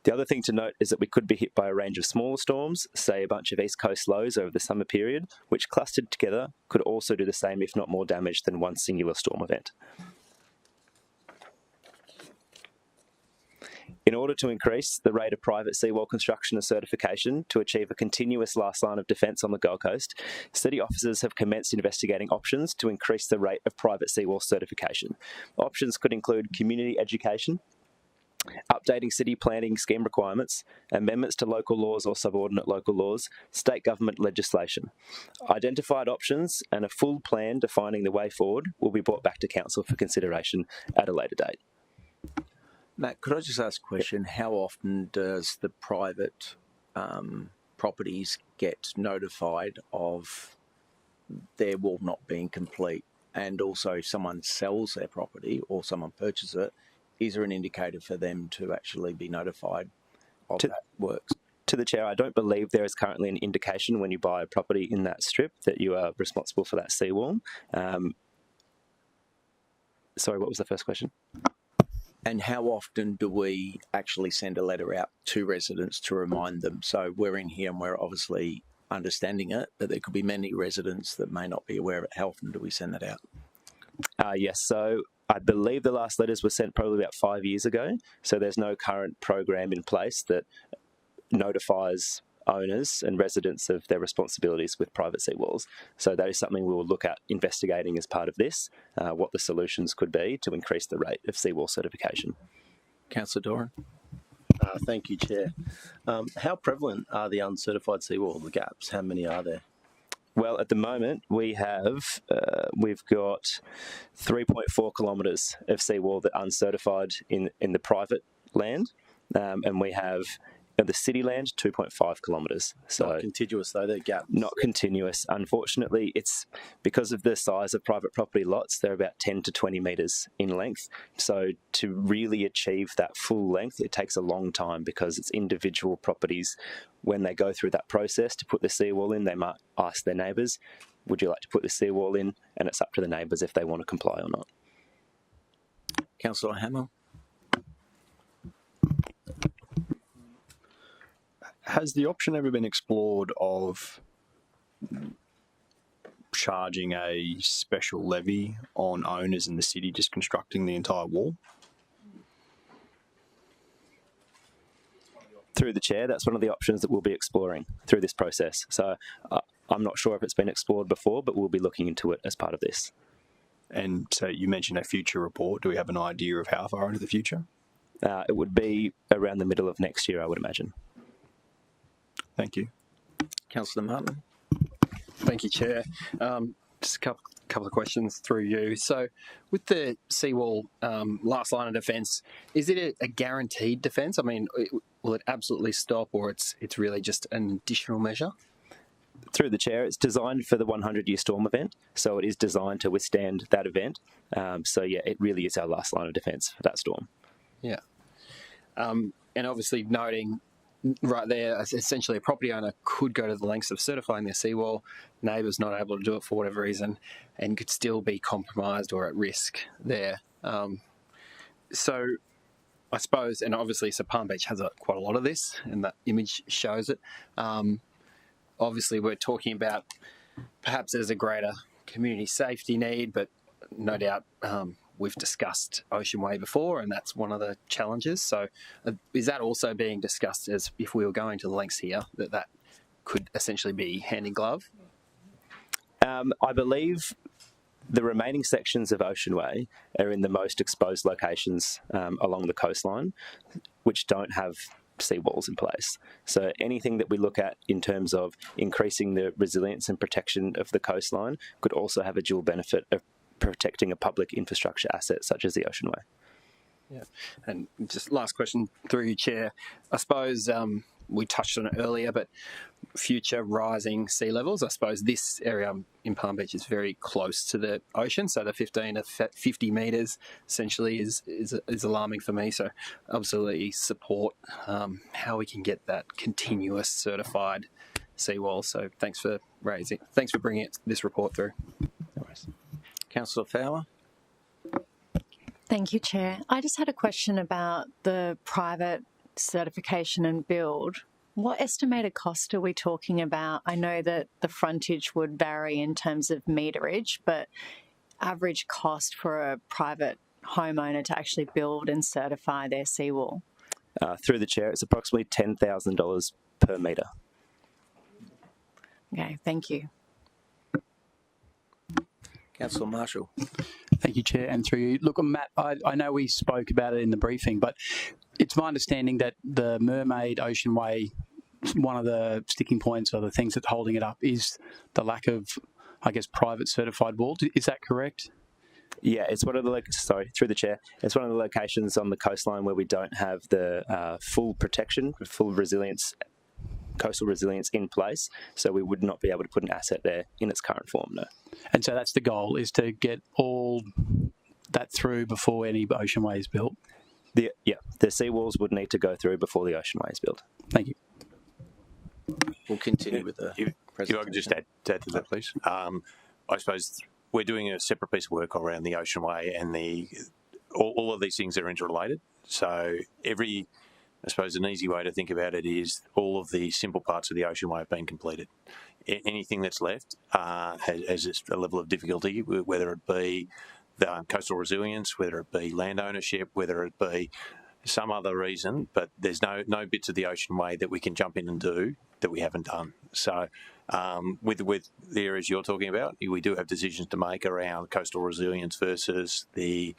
The other thing to note is that we could be hit by a range of smaller storms, say a bunch of east coast lows over the summer period, which clustered together could also do the same, if not more damage than one singular storm event. In order to increase the rate of private seawall construction and certification to achieve a continuous last line of defence on the Gold Coast, city officers have commenced investigating options to increase the rate of private seawall certification. Options could include community education, updating city planning scheme requirements, amendments to local laws or subordinate local laws, state government legislation. Identified options and a full plan defining the way forward will be brought back to Council for consideration at a later date. Matt, could I just ask a question? How often does the private properties get notified of their wall not being complete? And also, if someone sells their property or someone purchases it, is there an indicator for them to actually be notified of that works? To the Chair, I don't believe there is currently an indication when you buy a property in that strip that you are responsible for that seawall. Sorry, what was the first question? And how often do we actually send a letter out to residents to remind them? So we're in here and we're obviously understanding it, but there could be many residents that may not be aware of it. How often do we send that out? Yes, so I believe the last letters were sent probably about 5 years ago, so there's no current program in place that notifies owners and residents of their responsibilities with private seawalls. So that is something we will look at investigating as part of this, what the solutions could be to increase the rate of seawall certification. Councillor Doran. Thank you, Chair. How prevalent are the uncertified seawall, the gaps? How many are there? Well, at the moment, we've got 3.4 kilometres of seawall that are uncertified in the private land, and we have of the city land, 2.5 kilometres. So Not contiguous though, they're gaps. not continuous. Unfortunately, it's because of the size of private property lots, they're about 10 to 20 metres in length. So to really achieve that full length, it takes a long time because it's individual properties. When they go through that process to put the seawall in, they might ask their neighbours, would you like to put the seawall in? And it's up to the neighbours if they want to comply or not. Councillor Hamill. Has the option ever been explored of charging a special levy on owners in the city just constructing the entire wall? Through the chair, that's one of the options that we'll be exploring through this process. So I'm not sure if it's been explored before, but we'll be looking into it as part of this. And so you mentioned a future report. Do we have an idea of how far into the future? It would be around the middle of next year, I would imagine. Thank you. Councillor Martin. Thank you, Chair. Just a couple of questions through you. So with the seawall last line of defence, is it a guaranteed defence? I mean, will it absolutely stop, or it's really just an additional measure? Through the chair, it's designed for the 100-year storm event, so it is designed to withstand that event. So yeah, it really is our last line of defence for that storm. Yeah. And obviously noting right there, essentially a property owner could go to the lengths of certifying their seawall, neighbours not able to do it for whatever reason, and could still be compromised or at risk there. So I suppose, and obviously, so Palm Beach has quite a lot of this, and that image shows it. Obviously, we're talking about perhaps there's a greater community safety need, but no doubt we've discussed Ocean Way before, and that's one of the challenges. So is that also being discussed as if we were going to the lengths here, that could essentially be hand in glove? I believe the remaining sections of Ocean Way are in the most exposed locations along the coastline, which don't have seawalls in place. So anything that we look at in terms of increasing the resilience and protection of the coastline could also have a dual benefit of protecting a public infrastructure asset such as the Ocean Way. Yeah, and just last question through you, Chair. I suppose we touched on it earlier, but future rising sea levels, I suppose this area in Palm Beach is very close to the ocean, so the 15 to 50 metres essentially is alarming for me. So absolutely support how we can get that continuous certified seawall. So thanks for bringing this report through. No worries. Councillor Fowler. Thank you, Chair. I just had a question about the private certification and build. What estimated cost are we talking about? I know that the frontage would vary in terms of meterage, but average cost for a private homeowner to actually build and certify their seawall? Through the chair, it's approximately $10,000 per metre. Okay, thank you. Councillor Marshall. Thank you, Chair, and through you. Look, Matt, I know we spoke about it in the briefing, but it's my understanding that the Mermaid Ocean Way, one of the sticking points or the things that's holding it up is the lack of, I guess, private certified walls. Is that correct? Yeah, it's one of the through the chair. It's one of the locations on the coastline where we don't have the full protection, full resilience, coastal resilience in place, so we would not be able to put an asset there in its current form. No. And so that's the goal, is to get all that through before any Ocean Way is built. The seawalls would need to go through before the Ocean Way is built. Thank you. We'll continue with the If I could just add to that, please. I suppose we're doing a separate piece of work around the Ocean Way, and all of these things are interrelated. So I suppose an easy way to think about it is all of the simple parts of the Ocean Way have been completed. Anything that's left has a level of difficulty, whether it be the coastal resilience, whether it be land ownership, whether it be some other reason, but there's no bits of the Ocean Way that we can jump in and do that we haven't done. So with the areas you're talking about, we do have decisions to make around coastal resilience versus the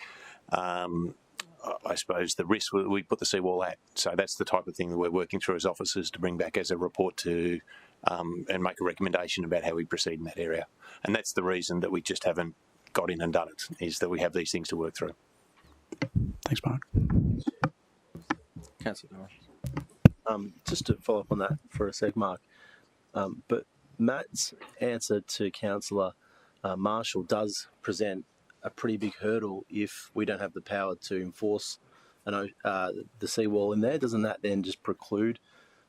I suppose the risk we put the seawall at. So that's the type of thing that we're working through as officers to bring back as a report to and make a recommendation about how we proceed in that area. And that's the reason that we just haven't got in and done it, is that we have these things to work through. Thanks, Mark. Councillor Just to follow up on that for a sec, Mark. But Matt's answer to Councillor Marshall does present a pretty big hurdle if we don't have the power to enforce the seawall in there. Doesn't that then just preclude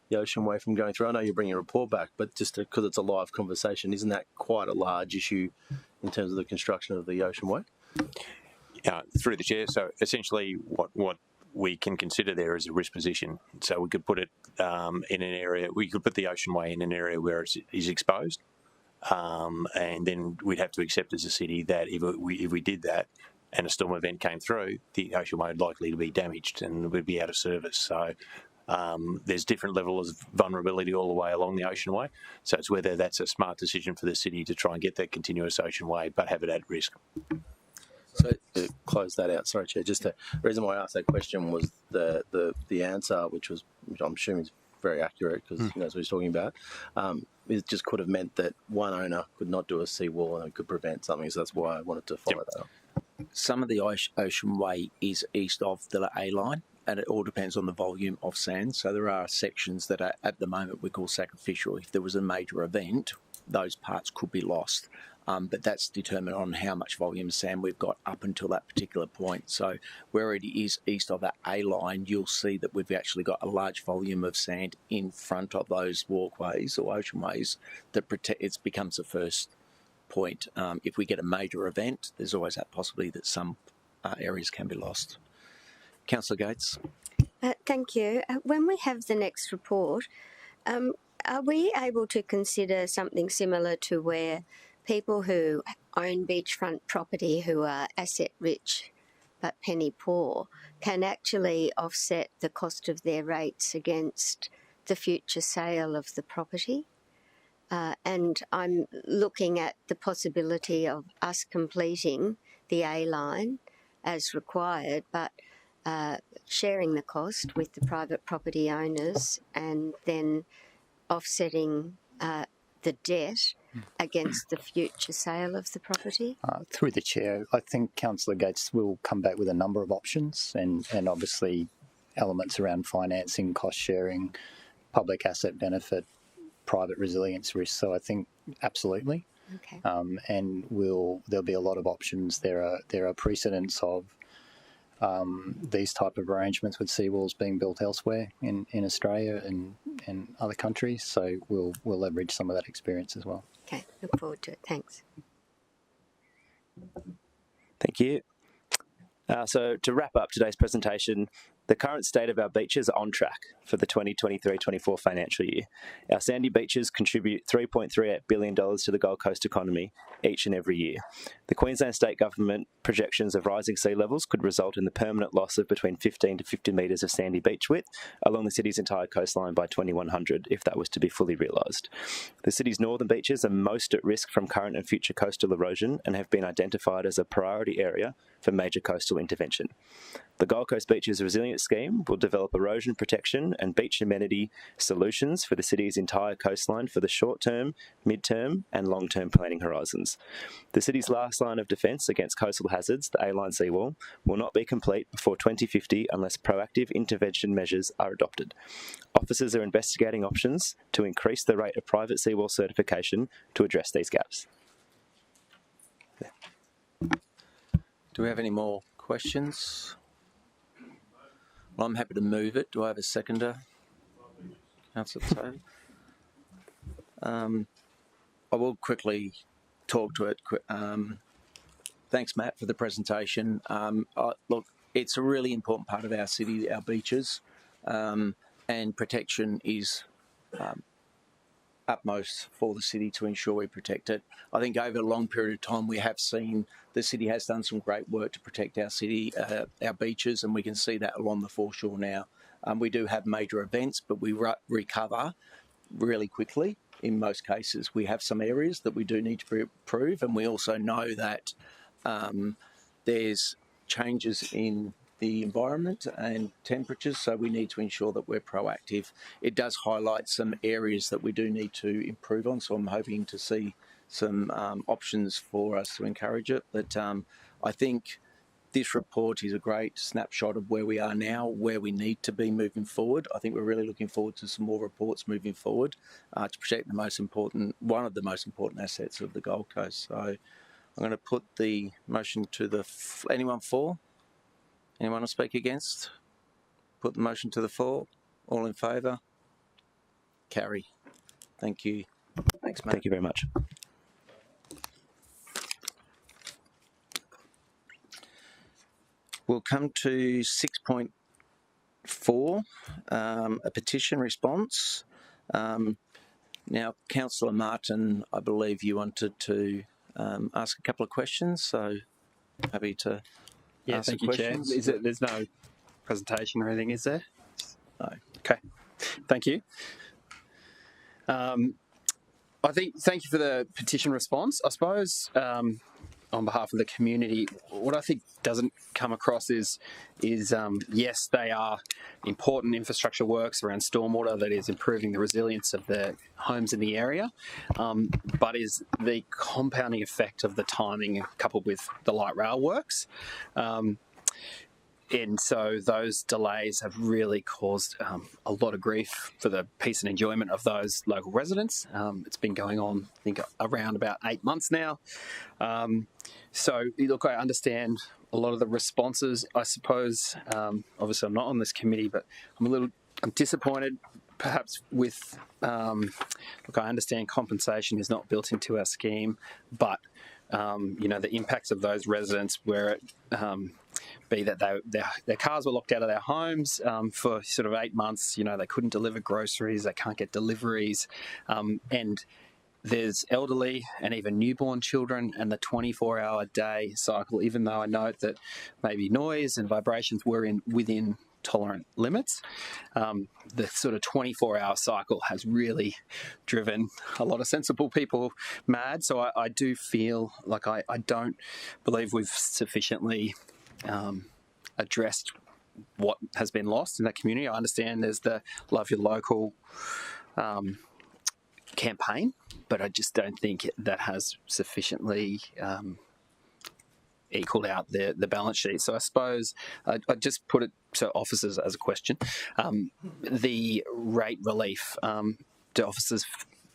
the Ocean Way from going through? I know you're bringing a report back, but just because it's a live conversation, isn't that quite a large issue in terms of the construction of the Ocean Way? Through the chair, so essentially what we can consider there is a risk position. So we could put it in an area, we could put the Ocean Way in an area where it is exposed, and then we'd have to accept as a city that if we did that and a storm event came through, the Ocean Way would likely to be damaged and would be out of service. So there's different levels of vulnerability all the way along the Ocean Way. So it's whether that's a smart decision for the city to try and get that continuous Ocean Way but have it at risk. So to close that out, sorry, Chair, just the reason why I asked that question was the answer, which I'm assuming is very accurate because that's what he's talking about. It just could have meant that one owner could not do a seawall and it could prevent something. So that's why I wanted to follow that up. Some of the Ocean Way is east of the A line, and it all depends on the volume of sand. So there are sections that are at the moment we call sacrificial. If there was a major event, those parts could be lost. But that's determined on how much volume of sand we've got up until that particular point. So where it is east of that A line, you'll see that we've actually got a large volume of sand in front of those walkways or ocean ways that it becomes the first point. If we get a major event, there's always that possibility that some areas can be lost. Councillor Gates. Thank you. When we have the next report, are we able to consider something similar to where people who own beachfront property who are asset rich but penny poor can actually offset the cost of their rates against the future sale of the property? And I'm looking at the possibility of us completing the A line as required, but sharing the cost with the private property owners and then offsetting the debt against the future sale of the property? Through the chair, I think Councillor Gates will come back with a number of options and obviously elements around financing, cost sharing, public asset benefit, private resilience risk. So I think absolutely. Okay. And there'll be a lot of options. There are precedents of these type of arrangements with seawalls being built elsewhere in Australia and other countries. So we'll leverage some of that experience as well. Okay, look forward to it. Thanks. Thank you. So to wrap up today's presentation, the current state of our beaches are on track for the 2023-24 financial year. Our sandy beaches contribute $3.38 billion to the Gold Coast economy each and every year. The Queensland State Government projections of rising sea levels could result in the permanent loss of between 15 to 50 metres of sandy beach width along the city's entire coastline by 2100 if that was to be fully realised. The city's northern beaches are most at risk from current and future coastal erosion and have been identified as a priority area for major coastal intervention. The Gold Coast Beaches Resilience Scheme will develop erosion protection and beach amenity solutions for the city's entire coastline for the short-term, mid-term and long-term planning horizons. The city's last line of defence against coastal hazards, the A-line seawall, will not be complete before 2050 unless proactive intervention measures are adopted. Officers are investigating options to increase the rate of private seawall certification to address these gaps. Do we have any more questions? Well, I'm happy to move it. Do I have a seconder? Councillor Taylor? I will quickly talk to it. Thanks, Matt, for the presentation. Look, it's a really important part of our city, our beaches, and protection is utmost for the city to ensure we protect it. I think over a long period of time we have seen the city has done some great work to protect our city, our beaches, and we can see that along the foreshore now. We do have major events, but we recover really quickly in most cases. We have some areas that we do need to improve, and we also know that there's changes in the environment and temperatures, so we need to ensure that we're proactive. It does highlight some areas that we do need to improve on, so I'm hoping to see some options for us to encourage it. But I think this report is a great snapshot of where we are now, where we need to be moving forward. I think we're really looking forward to some more reports moving forward to protect one of the most important assets of the Gold Coast. So I'm going to put the motion to anyone for? Anyone to speak against? Put the motion to the floor. All in favour? Carry. Thank you. Thanks, mate. Thank you very much. We'll come to 6.4, a petition response. Now, Councillor Martin, I believe you wanted to ask a couple of questions, so happy to ask thank the you, Chair. questions. There's no presentation or anything, is there? No. Okay, thank you. Thank you for the petition response. I suppose on behalf of the community, what I think doesn't come across is yes, they are important infrastructure works around stormwater that is improving the resilience of the homes in the area, but is the compounding effect of the timing coupled with the light rail works. And so those delays have really caused a lot of grief for the peace and enjoyment of those local residents. It's been going on, I think, around about 8 months now. So, look, I understand a lot of the responses, I suppose. Obviously, I'm not on this committee, but I'm disappointed perhaps with, look, I understand compensation is not built into our scheme, but, the impacts of those residents where it, be that their cars were locked out of their homes for sort of 8 months. They couldn't deliver groceries, they can't get deliveries, and there's elderly and even newborn children, and the 24-hour day cycle. Even though I note that maybe noise and vibrations were within tolerant limits, the sort of 24-hour cycle has really driven a lot of sensible people mad. So I do feel like I don't believe we've sufficiently addressed what has been lost in that community. I understand there's the Love Your Local campaign, but I just don't think that has sufficiently equaled out the balance sheet. So I suppose I just put it to officers as a question. The rate relief, do officers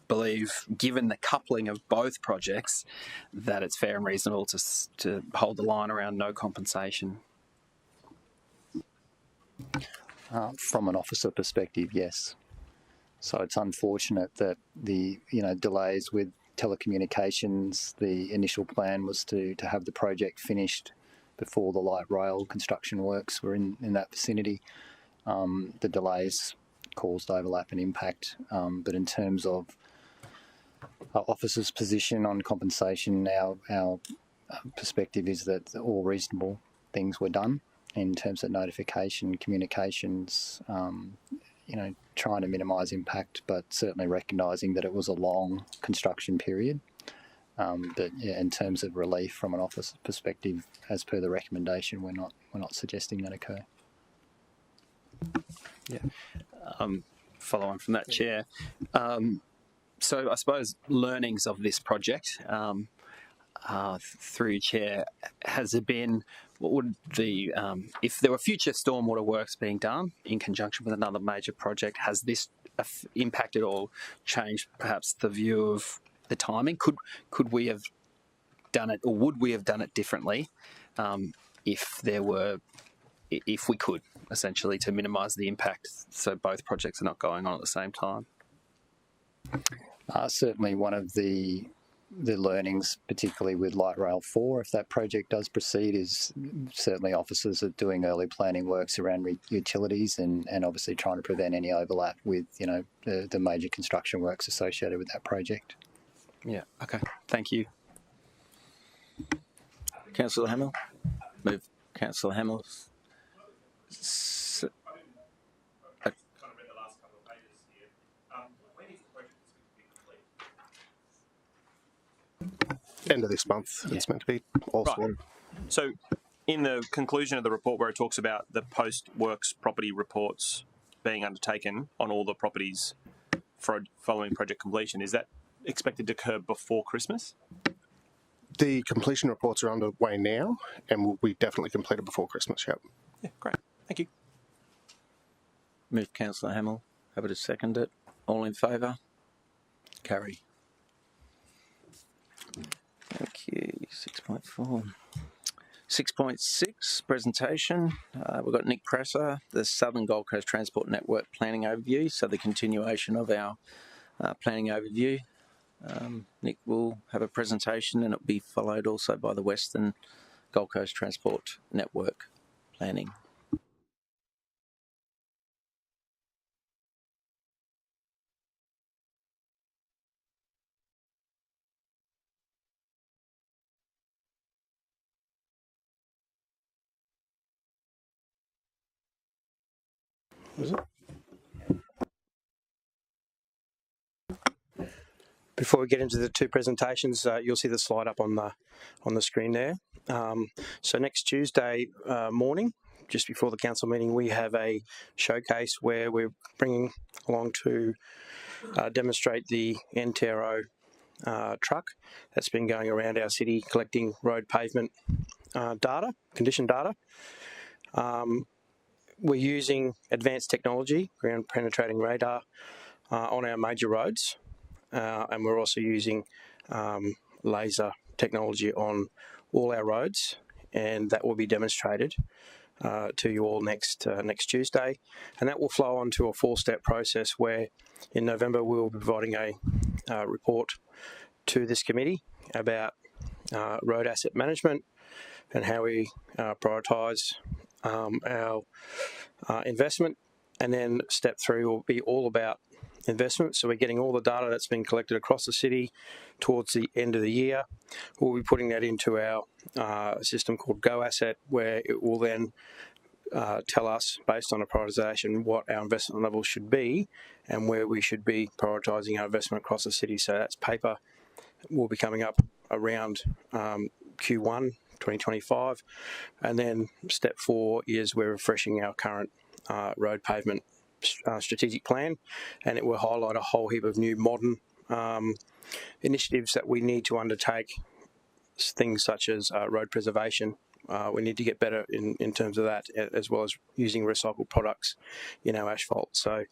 believe, given the coupling of both projects, that it's fair and reasonable to hold the line around no compensation? From an officer perspective, yes. So it's unfortunate that the delays with telecommunications. The initial plan was to have the project finished before the light rail construction works were in that vicinity. The delays caused overlap and impact, but in terms of our officers' position on compensation, our perspective is that all reasonable things were done in terms of notification, communications, trying to minimise impact, but certainly recognising that it was a long construction period. But yeah, in terms of relief from an officer perspective, as per the recommendation, we're not suggesting that occur. Yeah. Follow on from that, Chair. So I suppose learnings of this project, through Chair, has there been, what would the, if there were future stormwater works being done in conjunction with another major project, has this impacted or changed perhaps the view of the timing? Could we have done it, or would we have done it differently if we could, essentially, to minimise the impact so both projects are not going on at the same time? Certainly one of the learnings, particularly with Light Rail 4, if that project does proceed, is certainly officers are doing early planning works around utilities and obviously trying to prevent any overlap with, the major construction works associated with that project. Yeah, okay. Thank you. Councillor Hamill. Move. Councillor Hamill. End of this month. Yeah. It's meant to be all sworn. So in the conclusion of the report where it talks about the post-works property reports being undertaken on all the properties following project completion, is that expected to occur before Christmas? The completion reports are underway now and will be definitely completed before Christmas. Yep. Yeah, great. Thank you. Move Councillor Hamill. Happy to second it. All in favour? Carry. Thank you. 6.4. 6.6, presentation. We've got Nick Presser, the Southern Gold Coast Transport Network Planning Overview, so the continuation of our planning overview. Nick will have a presentation and it'll be followed also by the Western Gold Coast Transport Network Planning. Was it? Before we get into the two presentations, you'll see the slide up on the screen there. So next Tuesday morning, just before the council meeting, we have a showcase where we're bringing along to demonstrate the NTRO truck that's been going around our city collecting road pavement data, condition data. We're using advanced technology, ground penetrating radar, on our major roads. And we're also using laser technology on all our roads, and that will be demonstrated to you all next Tuesday. And that will flow on to a 4-step process where in November we'll be providing a report to this committee about road asset management and how we prioritise our investment. And then step 3 will be all about investment. So we're getting all the data that's been collected across the city towards the end of the year. We'll be putting that into our system called GoAsset, where it will then tell us, based on a prioritisation, what our investment level should be and where we should be prioritising our investment across the city. So that's paper will be coming up around Q1 2025. And then step 4 is we're refreshing our current road pavement strategic plan, and it will highlight a whole heap of new modern initiatives that we need to undertake, things such as road preservation. We need to get better in terms of that, as well as using recycled products in our asphalt. So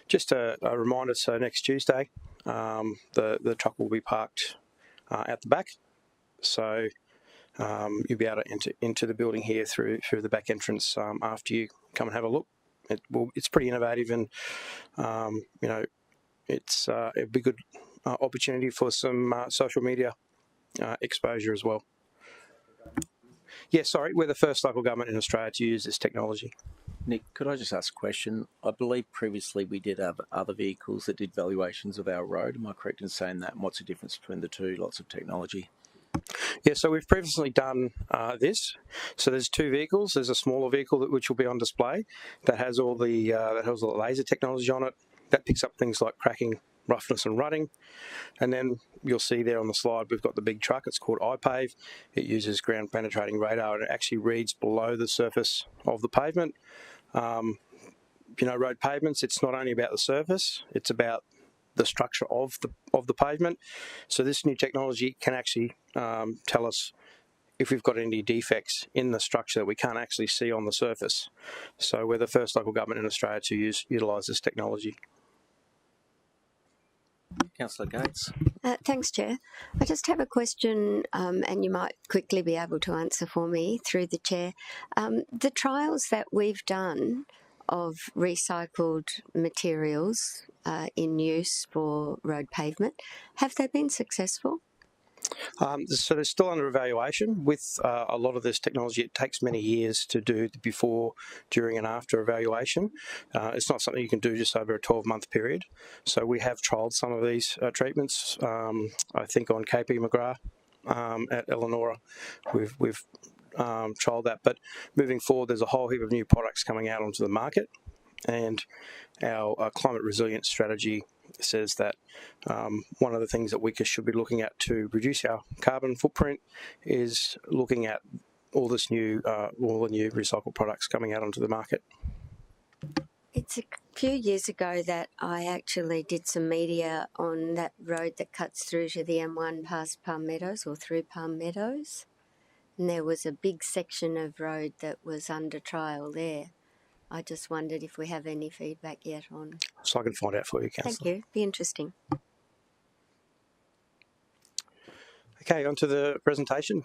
just a reminder, so next Tuesday the truck will be parked at the back, so you'll be able to enter into the building here through the back entrance after you come and have a look. It's pretty innovative, and it's it'd be a good opportunity for some social media exposure as well. Yeah, sorry, we're the first local government in Australia to use this technology. Nick, could I just ask a question? I believe previously we did have other vehicles that did valuations of our road. Am I correct in saying that? And what's the difference between the two? Lots of technology. Yeah, so we've previously done this. So there's 2 vehicles. There's a smaller vehicle which will be on display that has all the laser technology on it. That picks up things like cracking, roughness and rutting. And then you'll see there on the slide we've got the big truck. It's called iPave. It uses ground penetrating radar, and it actually reads below the surface of the pavement. Road pavements, it's not only about the surface, it's about the structure of the pavement. So this new technology can actually tell us if we've got any defects in the structure that we can't actually see on the surface. So we're the first local government in Australia to utilise this technology. Councillor Gates. Thanks, Chair. I just have a question, and you might quickly be able to answer for me through the Chair. The trials that we've done of recycled materials in use for road pavement, have they been successful? So they're still under evaluation. With a lot of this technology, it takes many years to do the before, during and after evaluation. It's not something you can do just over a 12-month period. So we have trialled some of these treatments. I think on KP McGrath at Eleanor, we've trialled that. But moving forward, there's a whole heap of new products coming out onto the market, and our climate resilience strategy says that one of the things that we should be looking at to reduce our carbon footprint is looking at all the new recycled products coming out onto the market. It's few years ago that I actually did some media on that road that cuts through to the M1 past Palm Meadows or through Palm Meadows. And there was a big section of road that was under trial there. I just wondered if we have any feedback yet on. So I can find out for you, Councillor. Thank you. Be interesting. Okay, on to the presentation.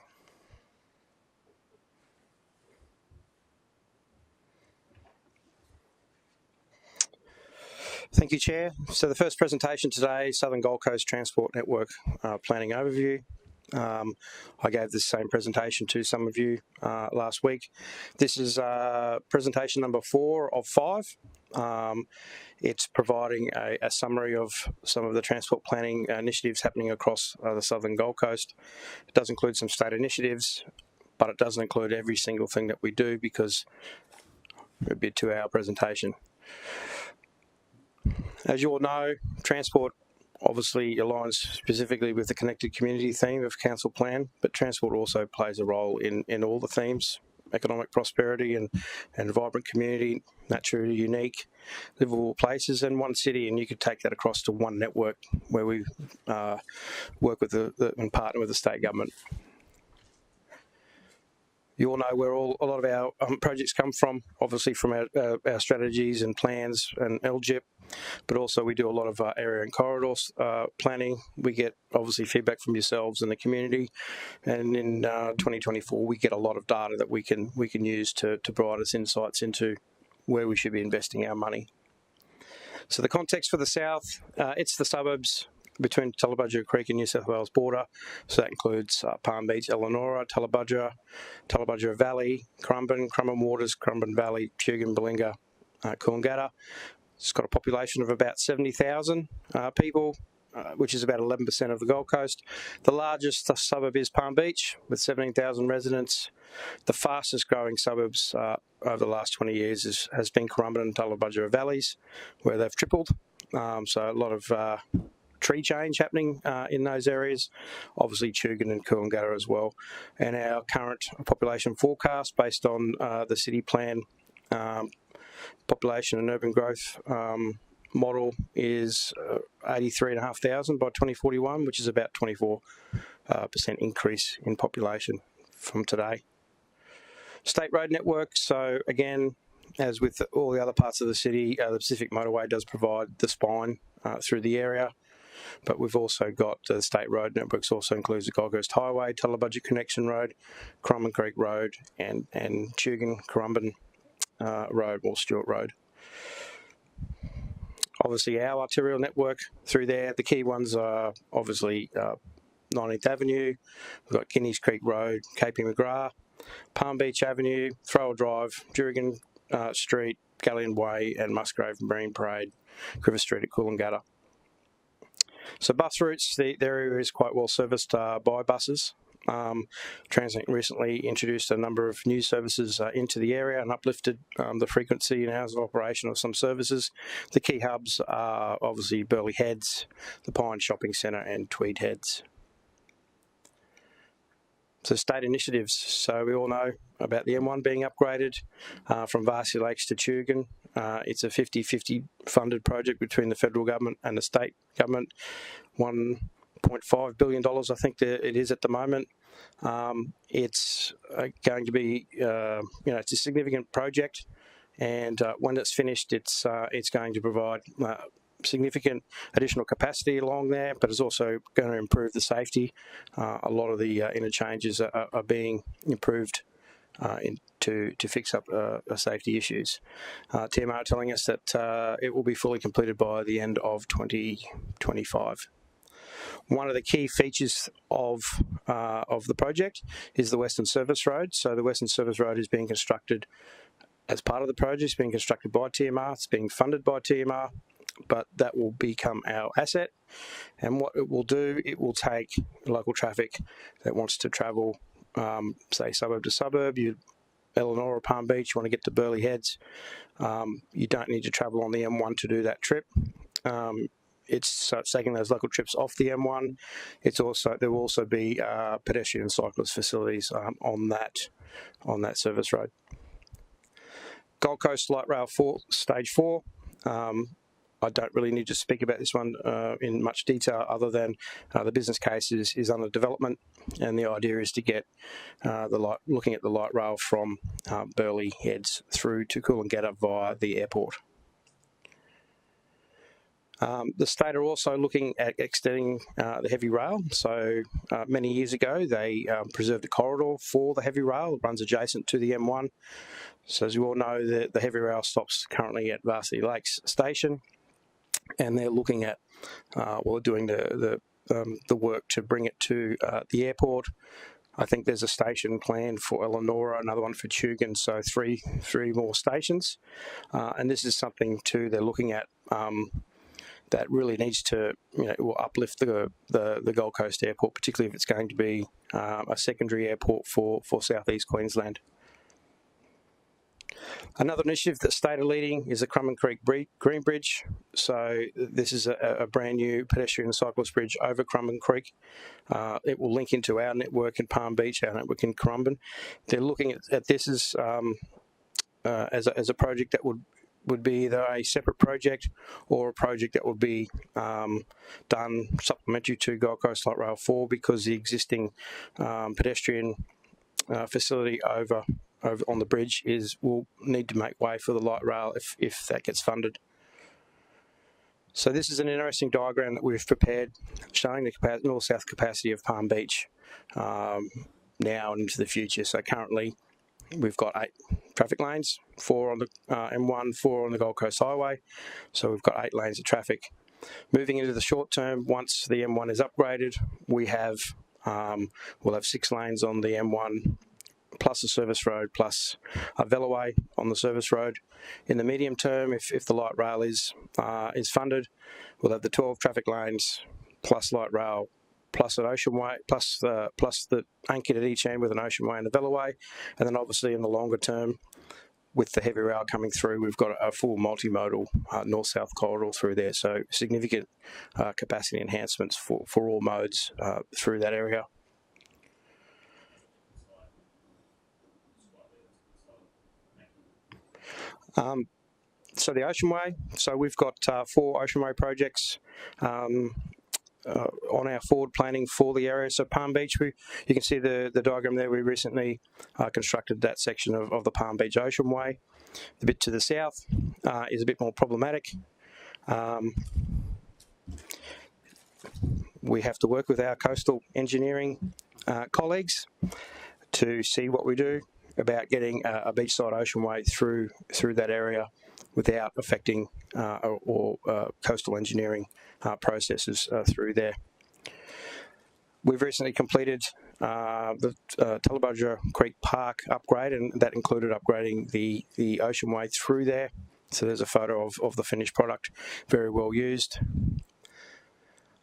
Thank you, Chair. So the first presentation today, Southern Gold Coast Transport Network Planning Overview. I gave this same presentation to some of you last week. This is presentation number 4 of 5. It's providing a summary of some of the transport planning initiatives happening across the Southern Gold Coast. It does include some state initiatives, but it doesn't include every single thing that we do because it would be a 2-hour presentation. As you all know, transport obviously aligns specifically with the connected community theme of council plan, but transport also plays a role in all the themes: economic prosperity and vibrant community, naturally unique, livable places, and one city. And you could take that across to one network where we work with and partner with the state government. You all know where a lot of our projects come from, obviously from our strategies and plans and LGIP, but also we do a lot of area and corridors planning. We get obviously feedback from yourselves and the community, and in 2024 we get a lot of data that we can use to provide us insights into where we should be investing our money. So the context for the south, it's the suburbs between Tallebudgera Creek and New South Wales border. So that includes Palm Beach, Elanora, Tallebudgera Valley, Currumbin Waters, Currumbin Valley, Tugun, Balinga, Coolangatta. It's got a population of about 70,000 people, which is about 11% of the Gold Coast. The largest suburb is Palm Beach with 17,000 residents. The fastest growing suburbs over the last 20 years has been Currumbin and Tallebudgera Valleys, where they've tripled. So a lot of tree change happening in those areas, obviously Tugun and Coolangatta as well. And our current population forecast based on the city plan population and urban growth model is 83,500 by 2041, which is about 24% increase in population from today. State road network, so again, as with all the other parts of the city, the Pacific Motorway does provide the spine through the area. But we've also got the state road networks also includes the Gold Coast Highway, Tallebudgera Connection Road, Currumbin Creek Road, and Tugun Currumbin Road or Stewart Road. Obviously our arterial network through there, the key ones are obviously 19th Avenue, we've got Guineas Creek Road, KP McGrath, Palm Beach Avenue, Thrower Drive, Durigan Street, Galleon Way, and Musgrave Marine Parade, River Street at Coolangatta. So bus routes, the area is quite well serviced by buses. Translink recently introduced a number of new services into the area and uplifted the frequency and hours of operation of some services. The key hubs are obviously Burleigh Heads, the Pine Shopping Centre and Tweed Heads. So state initiatives. So we all know about the M1 being upgraded from Varsity Lakes to Tugun. It's a 50-50 funded project between the federal government and the state government. $1.5 billion, I think it is at the moment. It's going to be, it's a significant project, and when it's finished, it's going to provide significant additional capacity along there, but it's also going to improve the safety. A lot of the interchanges are being improved to fix up safety issues. TMR are telling us that it will be fully completed by the end of 2025. One of the key features of the project is the Western Service Road. So the Western Service Road is being constructed as part of the project. It's being constructed by TMR. It's being funded by TMR, but that will become our asset. And what it will do, it will take local traffic that wants to travel, say suburb to suburb. Elanora or Palm Beach, you want to get to Burleigh Heads. You don't need to travel on the M1 to do that trip. It's taking those local trips off the M1. There will also be pedestrian and cyclist facilities on that service road. Gold Coast Light Rail Stage 4. I don't really need to speak about this one in much detail other than the business case is under development, and the idea is to get looking at the light rail from Burleigh Heads through to Coolangatta via the airport. The state are also looking at extending the heavy rail. So many years ago, they preserved a corridor for the heavy rail. It runs adjacent to the M1. So as you all know, the heavy rail stops currently at Varsity Lakes Station, and they're looking at, doing the work to bring it to the airport. I think there's a station planned for Elanora, another one for Tugun, so three more stations. And this is something too they're looking at that really needs to, will uplift the Gold Coast Airport, particularly if it's going to be a secondary airport for southeast Queensland. Another initiative that state are leading is the Crumman Creek Green Bridge. So this is a brand new pedestrian and cyclist bridge over Crumman Creek. It will link into our network in Palm Beach, our network in Currumbin. They're looking at this as a project that would be either a separate project or a project that would be done supplementary to Gold Coast Light Rail 4, because the existing pedestrian facility over on the bridge will need to make way for the light rail if that gets funded. So this is an interesting diagram that we've prepared showing the north-south capacity of Palm Beach now and into the future. So currently we've got 8 traffic lanes, 4 on the M1, 4 on the Gold Coast Highway. So we've got 8 lanes of traffic. Moving into the short term, once the M1 is upgraded, we'll have 6 lanes on the M1 plus a service road plus a veloway on the service road. In the medium term, if the light rail is funded, we'll have the 12 traffic lanes plus light rail plus an ocean way, plus the anchored at each end with an ocean way and a veloway. And then obviously in the longer term, with the heavy rail coming through, we've got a full multimodal north-south corridor through there. So significant capacity enhancements for all modes through that area. So the Ocean Way, so we've got 4 Ocean Way projects on our forward planning for the area. So Palm Beach, you can see the diagram there. We recently constructed that section of the Palm Beach Ocean Way. The bit to the south is a bit more problematic. We have to work with our coastal engineering colleagues to see what we do about getting a beachside ocean way through that area without affecting coastal engineering processes through there. We've recently completed the Tullabudgera Creek Park upgrade, and that included upgrading the ocean way through there. So there's a photo of the finished product, very well used.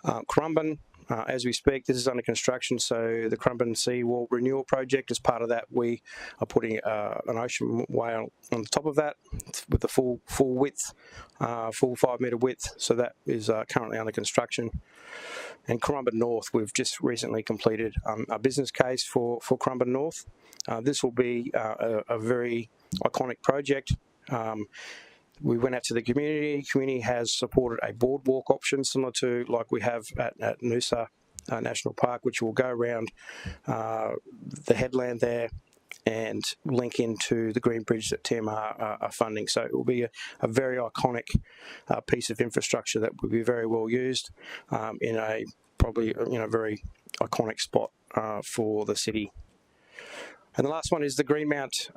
Currumbin, as we speak, this is under construction, so the Currumbin Seawall Renewal Project, as part of that, we are putting an ocean way on the top of that with the full width, full 5 metre width, so that is currently under construction. And Currumbin North, we've just recently completed a business case for Currumbin North. This will be a very iconic project. We went out to the community. The community has supported a boardwalk option similar to like we have at Noosa National Park, which will go around the headland there and link into the Green Bridge that TMR are funding. So it will be a very iconic piece of infrastructure that will be very well used in a probably very iconic spot for the city. And the last one is the Greenmount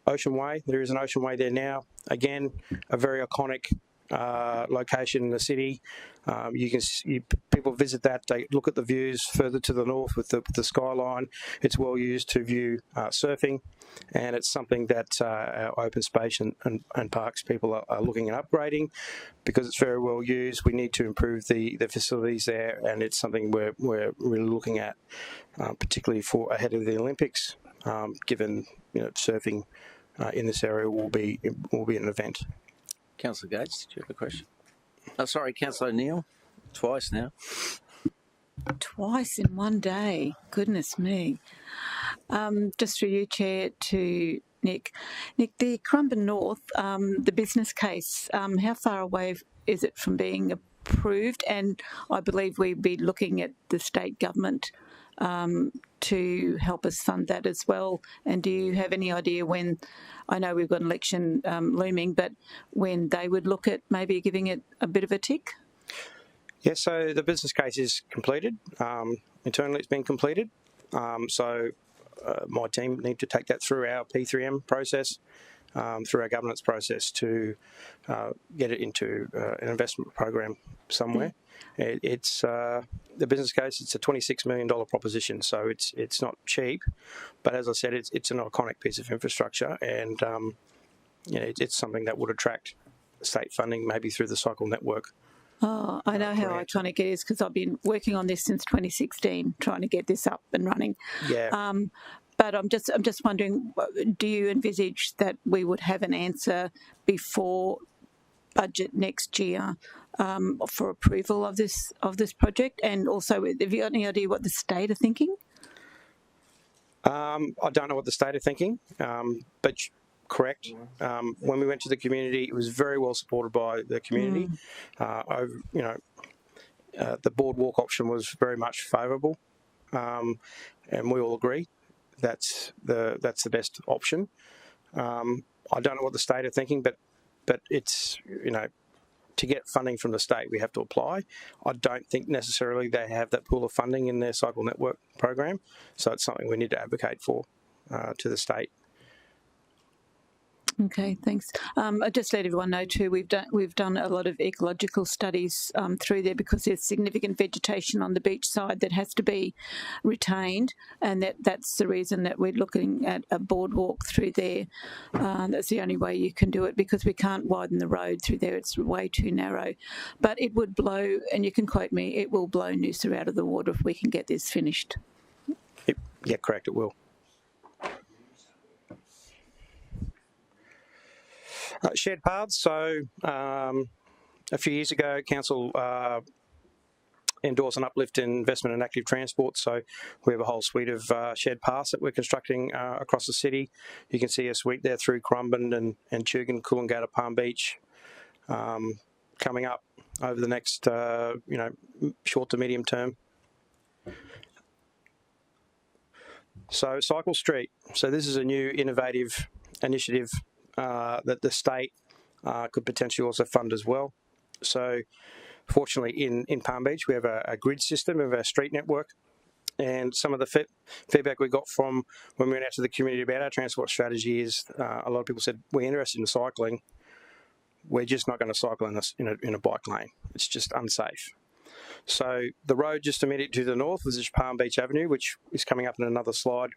Ocean Way. There is an ocean way there now. Again, a very iconic location in the city. People visit that. They look at the views further to the north with the skyline. It's well used to view surfing, and it's something that our open space and parks people are looking at upgrading because it's very well used. We need to improve the facilities there, and it's something we're really looking at, particularly for ahead of the Olympics. Given surfing in this area will be an event. Councillor Gates, do you have a question? Oh, sorry, Councillor O'Neill, twice now. Twice in one day, goodness me. Just for you, Chair, to Nick. Nick, the Currumbin North, the business case, how far away is it from being approved? And I believe we'd be looking at the state government to help us fund that as well. And do you have any idea when, I know we've got an election looming, but when they would look at maybe giving it a bit of a tick? Yeah, so the business case is completed. Internally, it's been completed. My team need to take that through our P3M process, through our governance process to get it into an investment program somewhere. It's the business case. It's a $26 million proposition, so it's not cheap. But as I said, it's an iconic piece of infrastructure, and it's something that would attract state funding, maybe through the Cycle Network. Oh, I know how iconic it is because I've been working on this since 2016, trying to get this up and running. Yeah. But I'm just wondering, do you envisage that we would have an answer before budget next year for approval of this project? And also, have you got any idea what the state are thinking? I don't know what the state are thinking, but correct. When we went to the community, it was very well supported by the community. The boardwalk option was very much favourable, and we all agree that's the best option. I don't know what the state are thinking, but it's to get funding from the state, we have to apply. I don't think necessarily they have that pool of funding in their Cycle Network program, so it's something we need to advocate for to the state. Okay, thanks. I just let everyone know too. We've done a lot of ecological studies through there because there's significant vegetation on the beach side that has to be retained, and that's the reason that we're looking at a boardwalk through there. That's the only way you can do it because we can't widen the road through there. It's way too narrow. But it would blow, and you can quote me, it will blow Noosa out of the water if we can get this finished. Yeah, correct. It will. Shared paths. So a few years ago, Council endorsed an uplift in investment in active transport. So we have a whole suite of shared paths that we're constructing across the city. You can see a suite there through Currumbin and Tugun, Coolangatta, Palm Beach, coming up over the next short to medium term. So Cycle Street. So this is a new innovative initiative that the state could potentially also fund as well. So fortunately in Palm Beach we have a grid system of our street network, and some of the feedback we got from when we went out to the community about our transport strategy is a lot of people said, we're interested in cycling, we're just not going to cycle in a bike lane, it's just unsafe. So the road just immediately to the north, which is Palm Beach Avenue, which is coming up in another slide,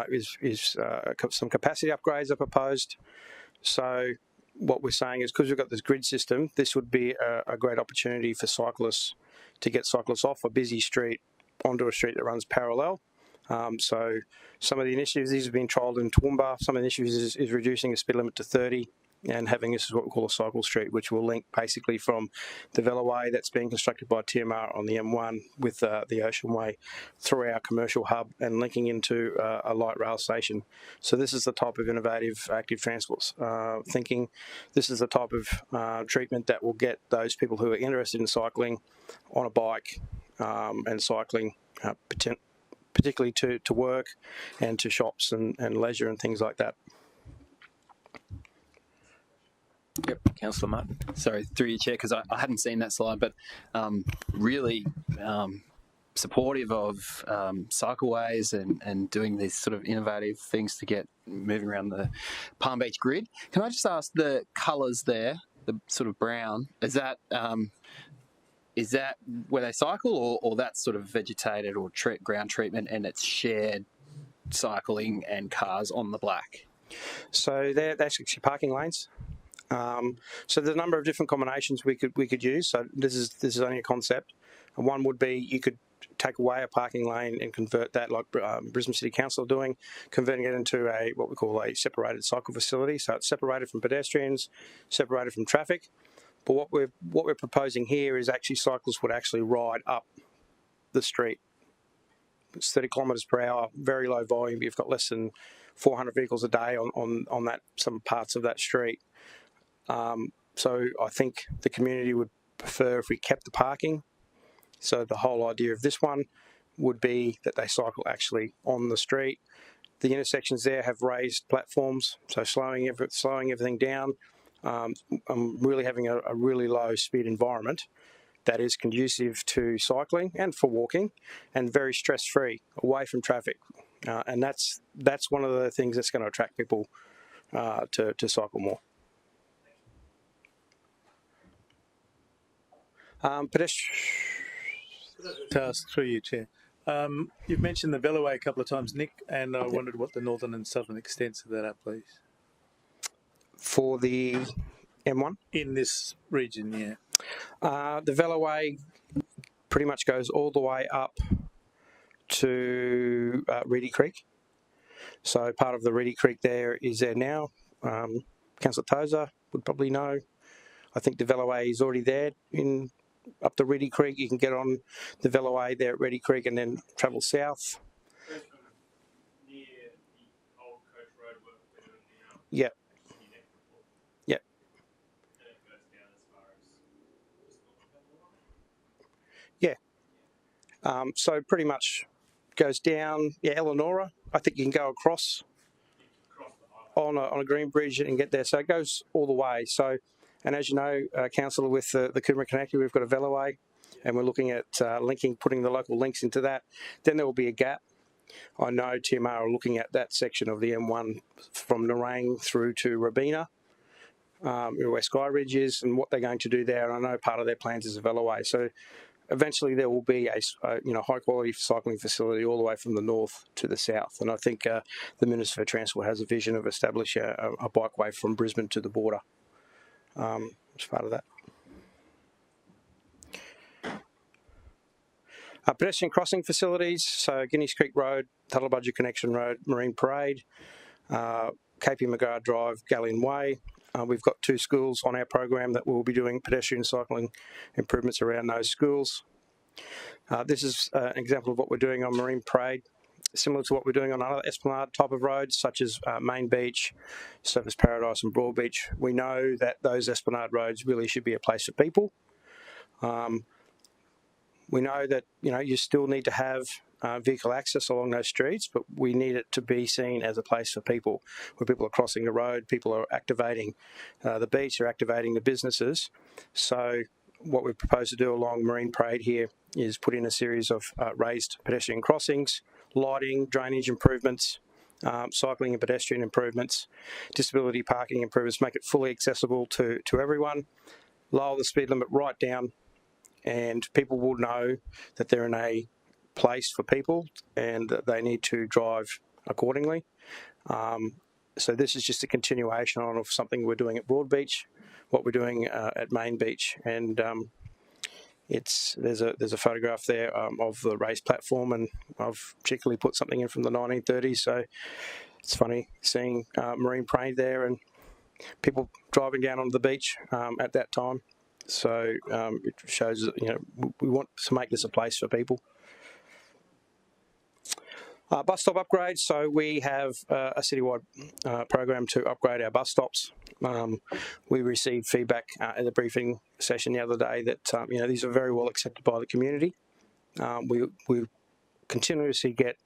is some capacity upgrades are proposed. So what we're saying is, because we've got this grid system, this would be a great opportunity for cyclists to get cyclists off a busy street onto a street that runs parallel. So some of the initiatives, these have been trialled in Toowoomba. Some of the initiatives is reducing the speed limit to 30 and having this is what we call a cycle street, which will link basically from the Velaway that's being constructed by TMR on the M1 with the Ocean Way through our commercial hub and linking into a light rail station. So this is the type of innovative active transport thinking. This is the type of treatment that will get those people who are interested in cycling on a bike and cycling particularly to work and to shops and leisure and things like that. Yep, Councillor Martin. Sorry, through your chair, because I hadn't seen that slide, but really supportive of cycleways and doing these sort of innovative things to get moving around the Palm Beach grid. Can I just ask, the colours there, the sort of brown, is that where they cycle, or that's sort of vegetated or ground treatment and it's shared cycling and cars on the black? So they're actually parking lanes. So there's a number of different combinations we could use. So this is only a concept. And one would be you could take away a parking lane and convert that, like Brisbane City Council are doing, converting it into what we call a separated cycle facility. So it's separated from pedestrians, separated from traffic. But what we're proposing here is actually cyclists would actually ride up the street. It's 30 kilometres per hour, very low volume. You've got less than 400 vehicles a day on that some parts of that street. So I think the community would prefer if we kept the parking. So the whole idea of this one would be that they cycle actually on the street. The intersections there have raised platforms, so slowing everything down. I'm really having a really low speed environment that is conducive to cycling and for walking, and very stress-free, away from traffic. And that's one of the things that's going to attract people to cycle more. Task through you, Chair. You've mentioned the Veloway a couple of times, Nick, and I wondered what the northern and southern extents of that are, please. For the M1? In this region, yeah. The Veloway pretty much goes all the way up to Reedy Creek. So part of the Reedy Creek there is there now. Councillor Tozer would probably know. I think the Veloway is already there up to Reedy Creek. You can get on the Veloway there at Reedy Creek and then travel south. Yep. Yep. Yeah. So pretty much goes down, Eleonora. I think you can go across on a green bridge and get there. So it goes all the way. So, and as you know, Councillor, with the Coomera Connector, we've got a Veloway, and we're looking at putting the local links into that. Then there will be a gap. I know TMR are looking at that section of the M1 from Nerang through to Robina, where Sky Ridge is, and what they're going to do there. And I know part of their plans is a Veloway. So eventually there will be a high quality cycling facility all the way from the north to the south. And I think the Minister for Transport has a vision of establishing a bikeway from Brisbane to the border as part of that. Pedestrian crossing facilities, so Guineas Creek Road, Tuttle Budget Connection Road, Marine Parade, KP McGrath Drive, Galleon Way. We've got 2 schools on our program that will be doing pedestrian cycling improvements around those schools. This is an example of what we're doing on Marine Parade, similar to what we're doing on other Esplanade type of roads, such as Main Beach, Surfers Paradise and Broad Beach. We know that those Esplanade roads really should be a place for people. We know that you still need to have vehicle access along those streets, but we need it to be seen as a place for people, where people are crossing the road, people are activating the beach, are activating the businesses. So what we propose to do along Marine Parade here is put in a series of raised pedestrian crossings, lighting, drainage improvements, cycling and pedestrian improvements, disability parking improvements, make it fully accessible to everyone, lower the speed limit right down, and people will know that they're in a place for people and that they need to drive accordingly. So this is just a continuation of something we're doing at Broad Beach, what we're doing at Main Beach, and there's a photograph there of the raised platform, and I've particularly put something in from the 1930s. So it's funny seeing Marine Parade there and people driving down onto the beach at that time. So it shows that we want to make this a place for people. Bus stop upgrades. So we have a citywide program to upgrade our bus stops. We received feedback at the briefing session the other day that these are very well accepted by the community. We continuously get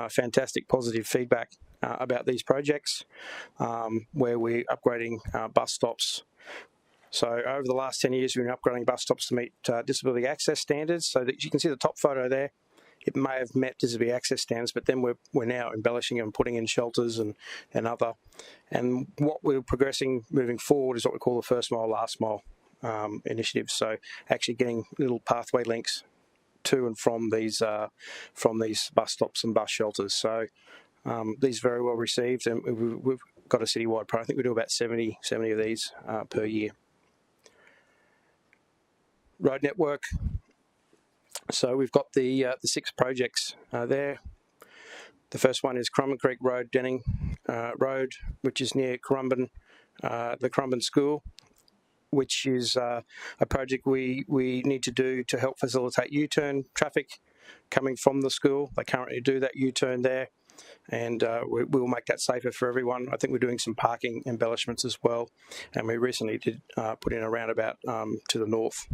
fantastic positive feedback about these projects where we're upgrading bus stops. So over the last 10 years, we've been upgrading bus stops to meet disability access standards. So that you can see the top photo there. It may have met disability access standards, but then we're now embellishing and putting in shelters and other. And what we're progressing moving forward is what we call the first mile, last mile initiative. So actually getting little pathway links to and from these bus stops and bus shelters. So these are very well received, and we've got a citywide program. I think we do about 70 of these per year. Road network. So we've got the 6 projects there. The first one is Currumbin Creek Road, Denning Road, which is near Currumbin, the Currumbin School, which is a project we need to do to help facilitate U-turn traffic coming from the school. They currently do that U-turn there. and we'll make that safer for everyone. I think we're doing some parking embellishments as well, and we recently did put in a roundabout to the north.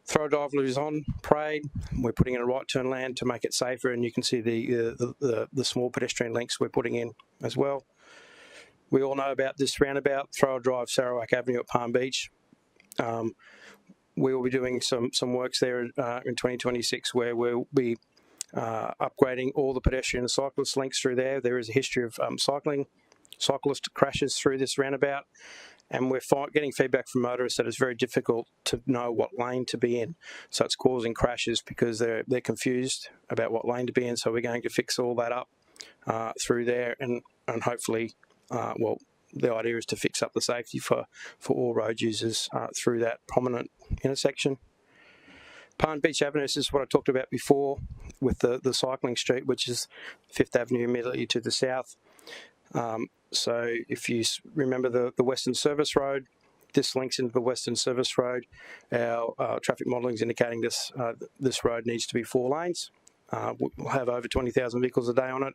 Throw Drive Luzon Parade, we're putting in a right turn lane to make it safer, and you can see the small pedestrian links we're putting in as well. We all know about this roundabout, Throw Drive Sarawak Avenue at Palm Beach. We will be doing some works there in 2026 where we'll be upgrading all the pedestrian and cyclist links through there. There is a history of cyclist crashes through this roundabout, and we're getting feedback from motorists that it's very difficult to know what lane to be in. So it's causing crashes because they're confused about what lane to be in. So we're going to fix all that up through there, and hopefully, the idea is to fix up the safety for all road users through that prominent intersection. Palm Beach Avenue, this is what I talked about before with the cycling street, which is 5th Avenue immediately to the south. So if you remember the Western Service Road, this links into the Western Service Road. Our traffic modelling is indicating this road needs to be 4 lanes. We'll have over 20,000 vehicles a day on it,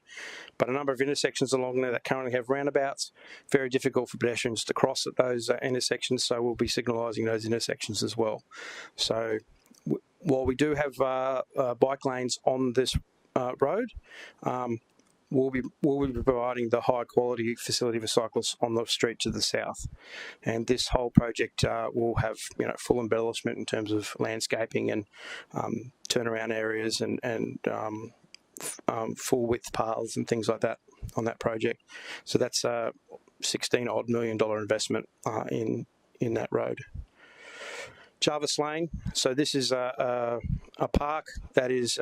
but a number of intersections along there that currently have roundabouts, very difficult for pedestrians to cross at those intersections, so we'll be signalising those intersections as well. So while we do have bike lanes on this road, we'll be providing the high quality facility for cyclists on the street to the south, and this whole project will have full embellishment in terms of landscaping and turnaround areas and full width paths and things like that on that project. So that's a $16 million investment in that road. Jarvis Lane. So this is a park that is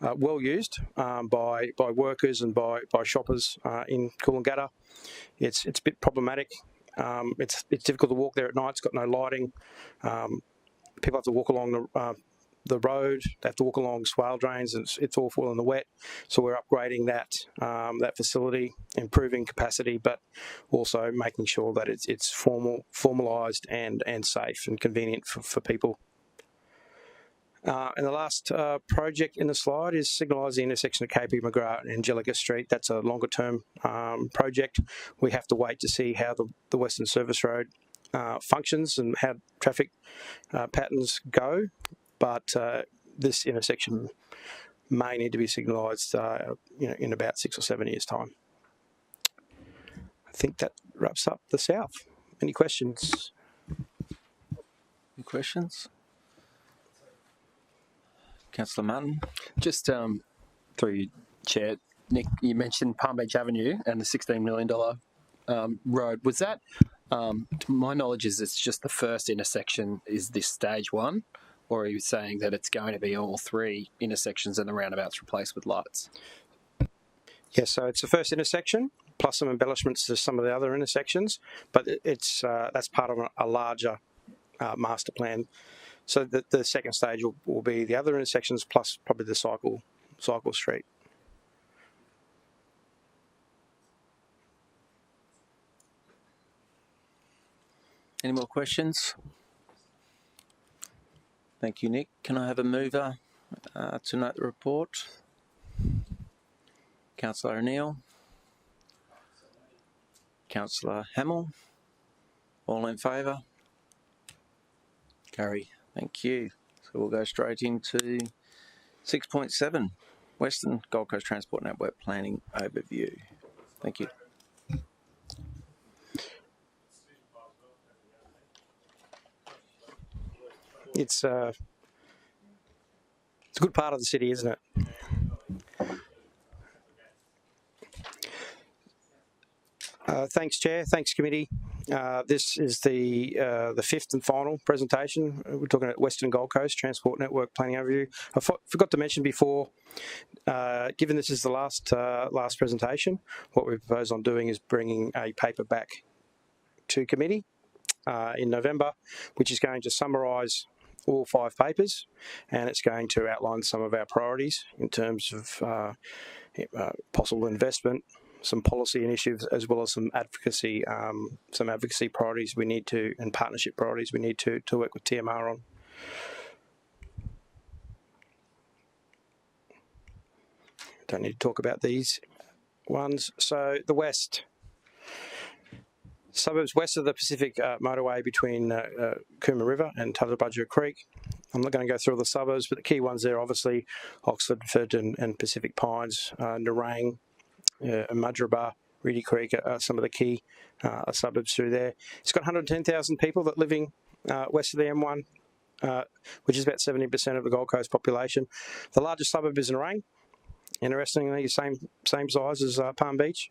well used by workers and by shoppers in Coolangatta. It's a bit problematic. It's difficult to walk there at night. It's got no lighting. People have to walk along the road. They have to walk along swale drains, and it's awful in the wet. So we're upgrading that facility, improving capacity, but also making sure that it's formalised and safe and convenient for people. And the last project in the slide is signalise the intersection of KP McGrath and Angelica Street. That's a longer term project. We have to wait to see how the Western Service Road functions and how traffic patterns go. But this intersection may need to be signalised in about 6 or 7 years' time. I think that wraps up the south. Any questions? Any questions? Councillor Martin. Just through you, Chair, Nick, you mentioned Palm Beach Avenue and the $16 million road. Was that, to my knowledge, it's just the first intersection is this stage 1, or are you saying that it's going to be all 3 intersections and the roundabouts replaced with lights? Yes, so it's the first intersection plus some embellishments to some of the other intersections, but it's that's part of a larger master plan. So the second stage will be the other intersections plus probably the cycle street. Any more questions? Thank you, Nick. Can I have a mover to note the report? Councillor O'Neill. Councillor Hamill. All in favour? Carry. Thank you. So we'll go straight into 6.7, Western Gold Coast Transport Network Planning Overview. Thank you. It's a good part of the city, isn't it? Thanks, Chair. Thanks, Committee. This is the 5th and final presentation. We're talking about Western Gold Coast Transport Network Planning Overview. I forgot to mention before, given this is the last presentation, what we propose on doing is bringing a paper back to Committee in November, which is going to summarise all 5 papers, and it's going to outline some of our priorities in terms of possible investment, some policy initiatives, as well as some advocacy priorities we need to, and partnership priorities we need to work with TMR on. don't need to talk about these ones. So the west, suburbs west of the Pacific motorway between Cooma River and Tallabudgera Creek. I'm not going to go through all the suburbs, but the key ones there, obviously, Oxfordford and Pacific Pines, Nerang, and Mudgeeraba, Reedy Creek are some of the key suburbs through there. It's got 110,000 people that living west of the M1, which is about 70% of the Gold Coast population. The largest suburb is Nerang. Interestingly, same size as Palm Beach.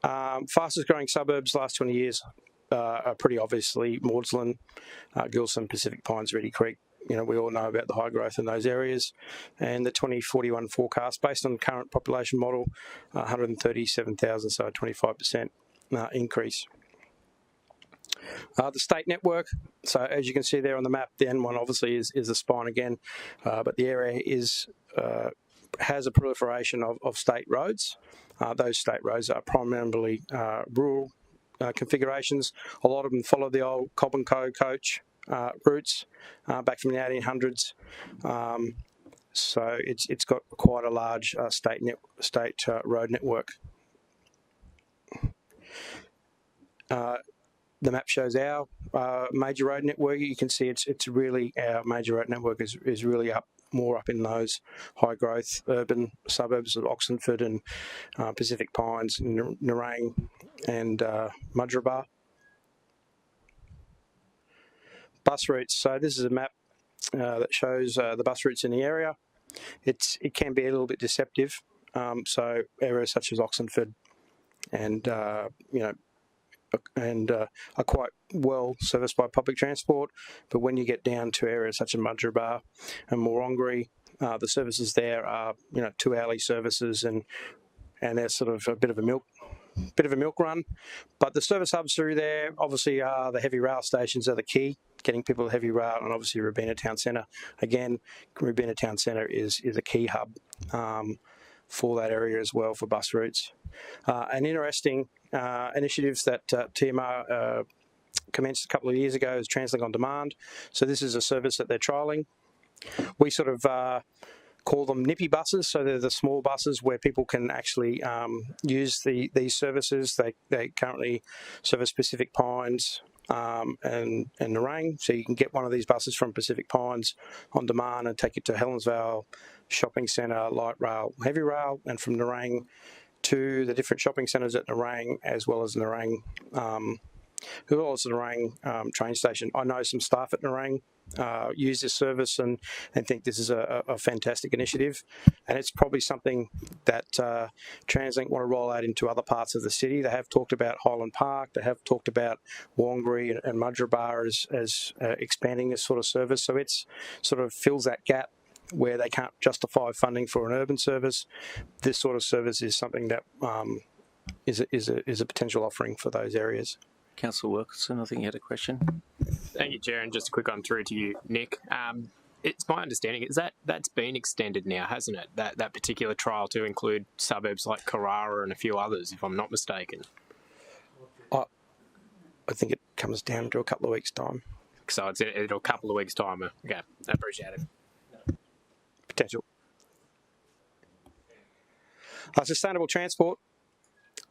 Fastest growing suburbs last 20 years are pretty obviously Maudslin, Gilson, Pacific Pines, Reedy Creek. You know, we all know about the high growth in those areas. And the 2041 forecast, based on current population model, 137,000, so a 25% increase. The state network, so as you can see there on the map, the N1 obviously is the spine again, but the area has a proliferation of state roads. Those state roads are primarily rural configurations. A lot of them follow the old Cobb and Co coach routes back from the 1800s. So it's got quite a large state road network. The map shows our major road network. You can see it's really, our major road network is really more up in those high growth urban suburbs of Oxfordford and Pacific Pines, Nerang and Mudgeeraba. Bus routes. So this is a map that shows the bus routes in the area. It can be a little bit deceptive. So areas such as Oxfordford and are quite well serviced by public transport. But when you get down to areas such as Mudgeeraba and Morongary, the services there are 2 hourly services, and they're sort of a bit of a milk run. But the service hubs through there obviously are the heavy rail stations are the key, getting people to heavy rail, and obviously Robina Town Centre. Again, Robina Town Centre is a key hub for that area as well for bus routes. An interesting initiatives that TMR commenced a couple of years ago is TransLink On Demand. So this is a service that they're trialling. We sort of call them nippy buses, so they're the small buses where people can actually use these services. They currently service Pacific Pines and Nerang, so you can get one of these buses from Pacific Pines on demand and take it to Helensvale Shopping Centre, light rail, heavy rail, and from Nerang to the different shopping centres at Nerang, as well as Nerang, train station. I know some staff at Nerang use this service and think this is a fantastic initiative, and it's probably something that TransLink want to roll out into other parts of the city. They have talked about Highland Park, they have talked about Wangary and Mudgeeraba as expanding this sort of service, so it's sort of fills that gap where they can't justify funding for an urban service. This sort of service is something that is a potential offering for those areas. Councillor Wilkinson, I think you had a question. Thank you, Chair, and just a quick one through to you, Nick. It's my understanding is that's been extended now, hasn't it? That particular trial to include suburbs like Carrara and a few others, if I'm not mistaken. I think it comes down to a couple of weeks' time. So it's in a couple of weeks' time. Okay, I appreciate it. Potential. Sustainable transport.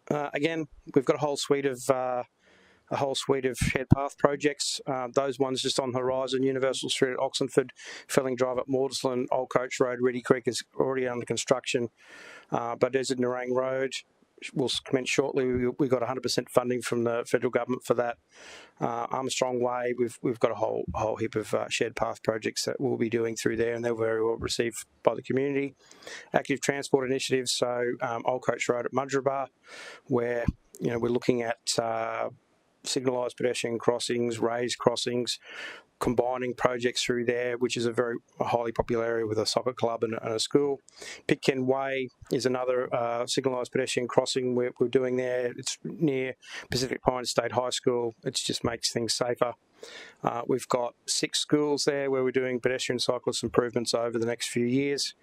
Again, we've got a whole suite of shared path projects. Those ones just on the horizon: Universal Street at Oxfordford, Felling Drive at Maudslin, Old Coach Road, Reedy Creek is already under construction. But there's a Nerang Road. Will commence shortly. We got 100% funding from the federal government for that. Armstrong Way, we've got a whole heap of shared path projects that we'll be doing through there, and they're very well received by the community. Active transport initiatives, so Old Coach Road at Mudgeeraba, where we're looking at signalised pedestrian crossings, raised crossings, combining projects through there, which is a highly popular area with a soccer club and a school. Pitcairn Way is another signalised pedestrian crossing we're doing there. It's near Pacific Pines State High School. It just makes things safer. We've got 6 schools there where we're doing pedestrian cyclist improvements over the next few years.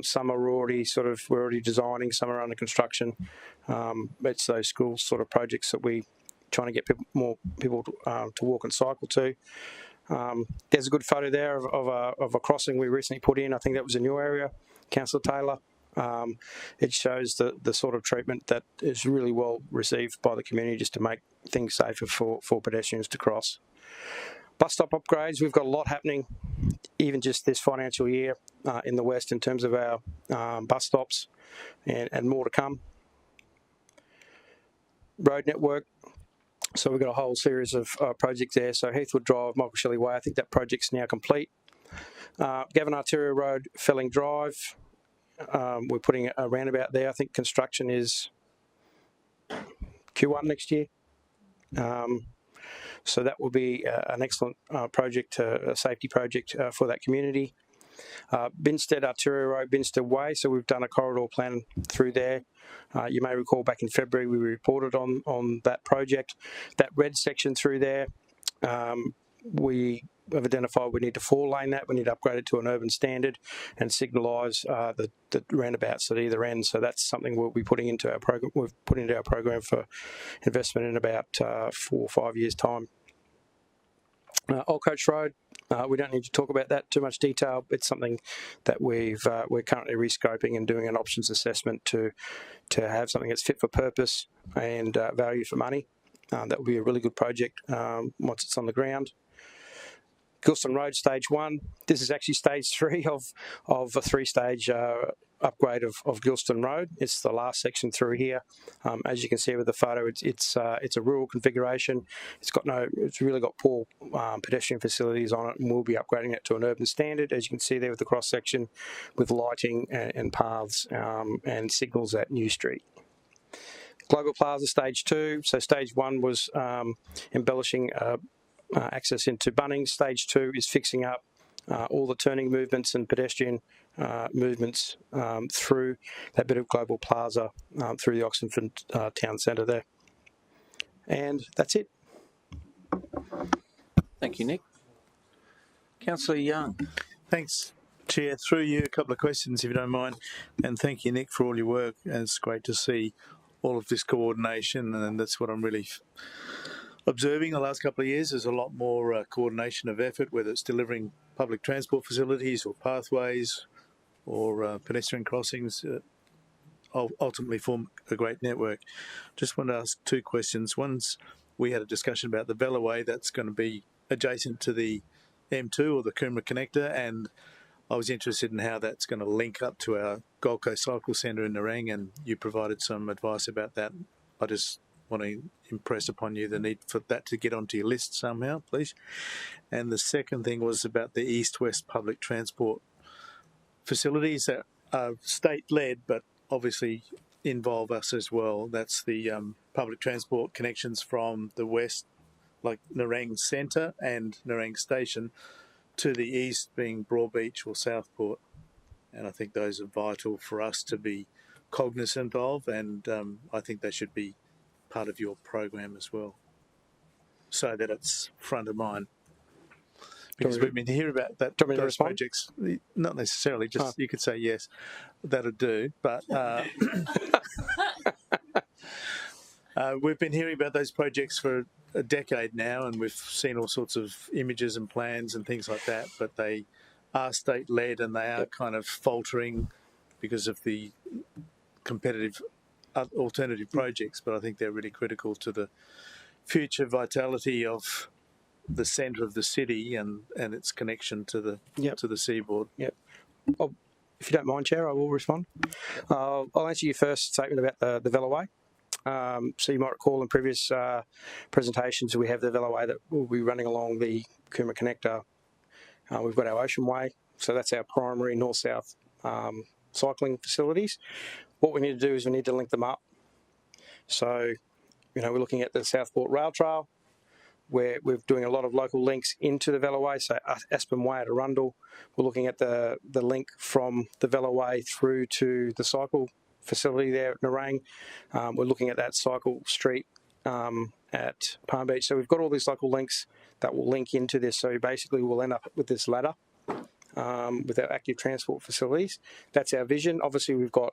Some are already we're already designing, some are under construction. It's those school sort of projects that we trying to get more people to walk and cycle to. There's a good photo there of a crossing we recently put in. I think that was in your area, Councillor Taylor. It shows the sort of treatment that is really well received by the community just to make things safer for pedestrians to cross. Bus stop upgrades, we've got a lot happening even just this financial year in the West in terms of our bus stops and more to come. Road network, so we've got a whole series of projects there. So Heathwood Drive, Michael Shelley Way, I think that project's now complete. Gavin Arterial Road, Felling Drive, we're putting a roundabout there. I think construction is Q1 next year. So that will be an excellent project, a safety project for that community. Binstead Arterial Road, Binstead Way, so we've done a corridor plan through there. You may recall back in February we reported on that project. That red section through there, we have identified we need to 4-lane that, we need to upgrade it to an urban standard and signalise the roundabouts at either end. So that's something we'll be putting into our program. We've put into our program for investment in about 4 or 5 years' time. Old Coach Road, we don't need to talk about that too much detail. It's something that we're currently rescoping and doing an options assessment to have something that's fit for purpose and value for money. That will be a really good project once it's on the ground. Gilston Road, Stage 1. This is actually Stage 3 of a 3-stage upgrade of Gilston Road. It's the last section through here. As you can see with the photo, it's a rural configuration. It's really got poor pedestrian facilities on it, and we'll be upgrading it to an urban standard. As you can see there with the cross section, with lighting and paths and signals at New Street. Global Plaza Stage 2. So Stage 1 was embellishing access into Bunnings. Stage 2 is fixing up all the turning movements and pedestrian movements through that bit of Global Plaza through the Oxenford Town Centre there. And that's it. Thank you, Nick. Councillor Young. Thanks, Chair. Through you, a couple of questions, if you don't mind. And thank you, Nick, for all your work. And it's great to see all of this coordination, and that's what I'm really observing the last couple of years. There's a lot more coordination of effort, whether it's delivering public transport facilities or pathways or pedestrian crossings, ultimately form a great network. Just want to ask 2 questions. One's, we had a discussion about the Velaway that's going to be adjacent to the M2 or the Coomera connector, and I was interested in how that's going to link up to our Gold Coast Cycle Centre in Nerang, and you provided some advice about that. I just want to impress upon you the need for that to get onto your list somehow, please. And the second thing was about the east-west public transport facilities that are state-led but obviously involve us as well. That's the public transport connections from the west, like Nerang Centre and Nerang Station, to the east being Broadbeach or Southport. And I think those are vital for us to be cognizant of, and I think they should be part of your program as well, so that it's front of mind. Because we've been hearing about that, those projects, not necessarily, just you could say yes, that'll do, but we've been hearing about those projects for a decade now, and we've seen all sorts of images and plans and things like that, but they are state-led and they are kind of faltering because of the competitive alternative projects, but I think they're really critical to the future vitality of the centre of the city and its connection to the seaboard. Yep. Well, if you don't mind, Chair, I will respond. I'll answer your first statement about the Velaway. So you might recall in previous presentations we have the Velaway that will be running along the Coomera connector. We've got our Ocean Way, so that's our primary north-south cycling facilities. What we need to do is we need to link them up. So, we're looking at the Southport Rail Trail, where we're doing a lot of local links into the Velaway, so Aspen Way at Arundel. We're looking at the link from the Velaway through to the cycle facility there at Nerang. We're looking at that cycle street at Palm Beach. So we've got all these local links that will link into this. So basically we'll end up with this ladder with our active transport facilities. That's our vision. Obviously we've got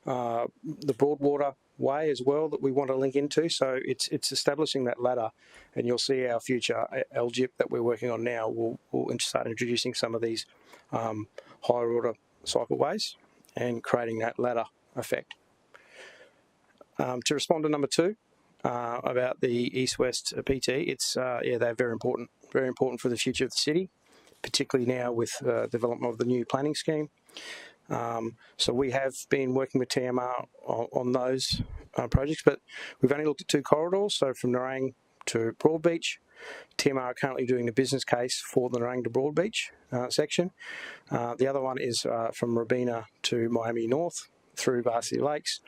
the Broadwater Way as well that we want to link into. So it's establishing that ladder, and you'll see our future LGIP that we're working on now will start introducing some of these higher order cycleways. and creating that ladder effect. To respond to number 2 about the East-West PT, it's they're very important for the future of the city, particularly now with development of the new planning scheme. So we have been working with TMR on those projects, but we've only looked at 2 corridors, so from Nerang to Broadbeach. TMR are currently doing the business case for the Nerang to Broadbeach section. The other one is from Robina to Miami North through Varsity Lakes.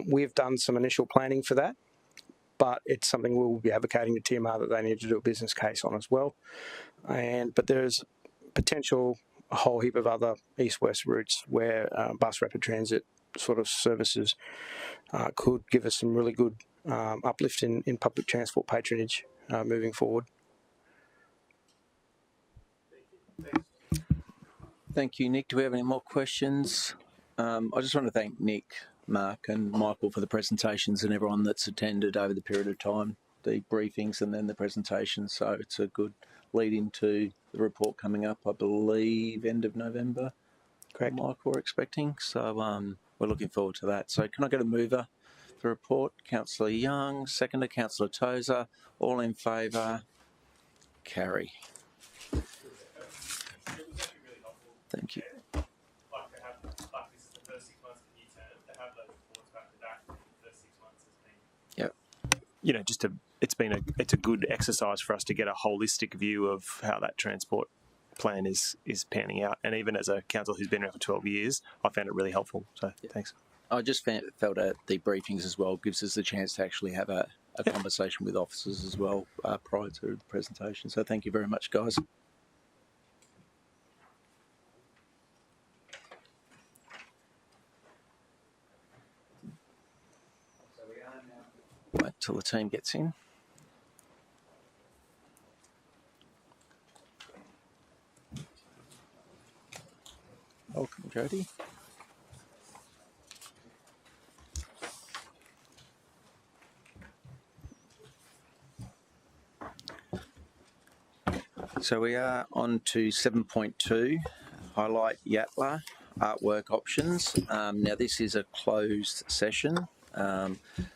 We've done some initial planning for that, but it's something we'll be advocating to TMR that they need to do a business case on as well. But there's potential a whole heap of other east-west routes where bus rapid transit sort of services could give us some really good uplift in public transport patronage moving forward. Thank you, Nick. Do we have any more questions? I just want to thank Nick, Mark and Michael for the presentations and everyone that's attended over the period of time, the briefings and then the presentations. So it's a good lead into the report coming up, I believe, end of November. Correct. Michael, we're expecting. So we're looking forward to that. So can I get a mover for the report? Councillor Young, seconder, Councillor Tozer. All in favour? Carry. Thank you. Yep. You know, it's a good exercise for us to get a holistic view of how that transport plan is panning out. And even as a council who's been around for 12 years, I found it really helpful. So thanks. I just felt at the briefings as well gives us the chance to actually have a conversation with officers as well prior to the presentation. So thank you very much, guys. Wait till the team gets in. Welcome, Jody. So we are on to 7.2, highlight Yatala artwork options. Now this is a closed session.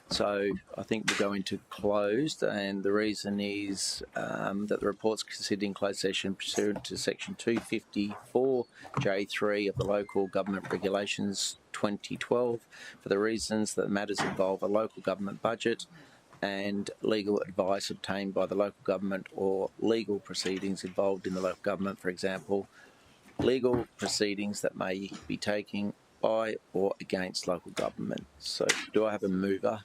So I think we'll go into closed, and the reason is that the report's considered in closed session pursuant to section 254J3 of the Local Government Regulations 2012 for the reasons that matters involve a local government budget and legal advice obtained by the local government or legal proceedings involved in the local government, for example, legal proceedings that may be taken by or against local government. So do I have a mover?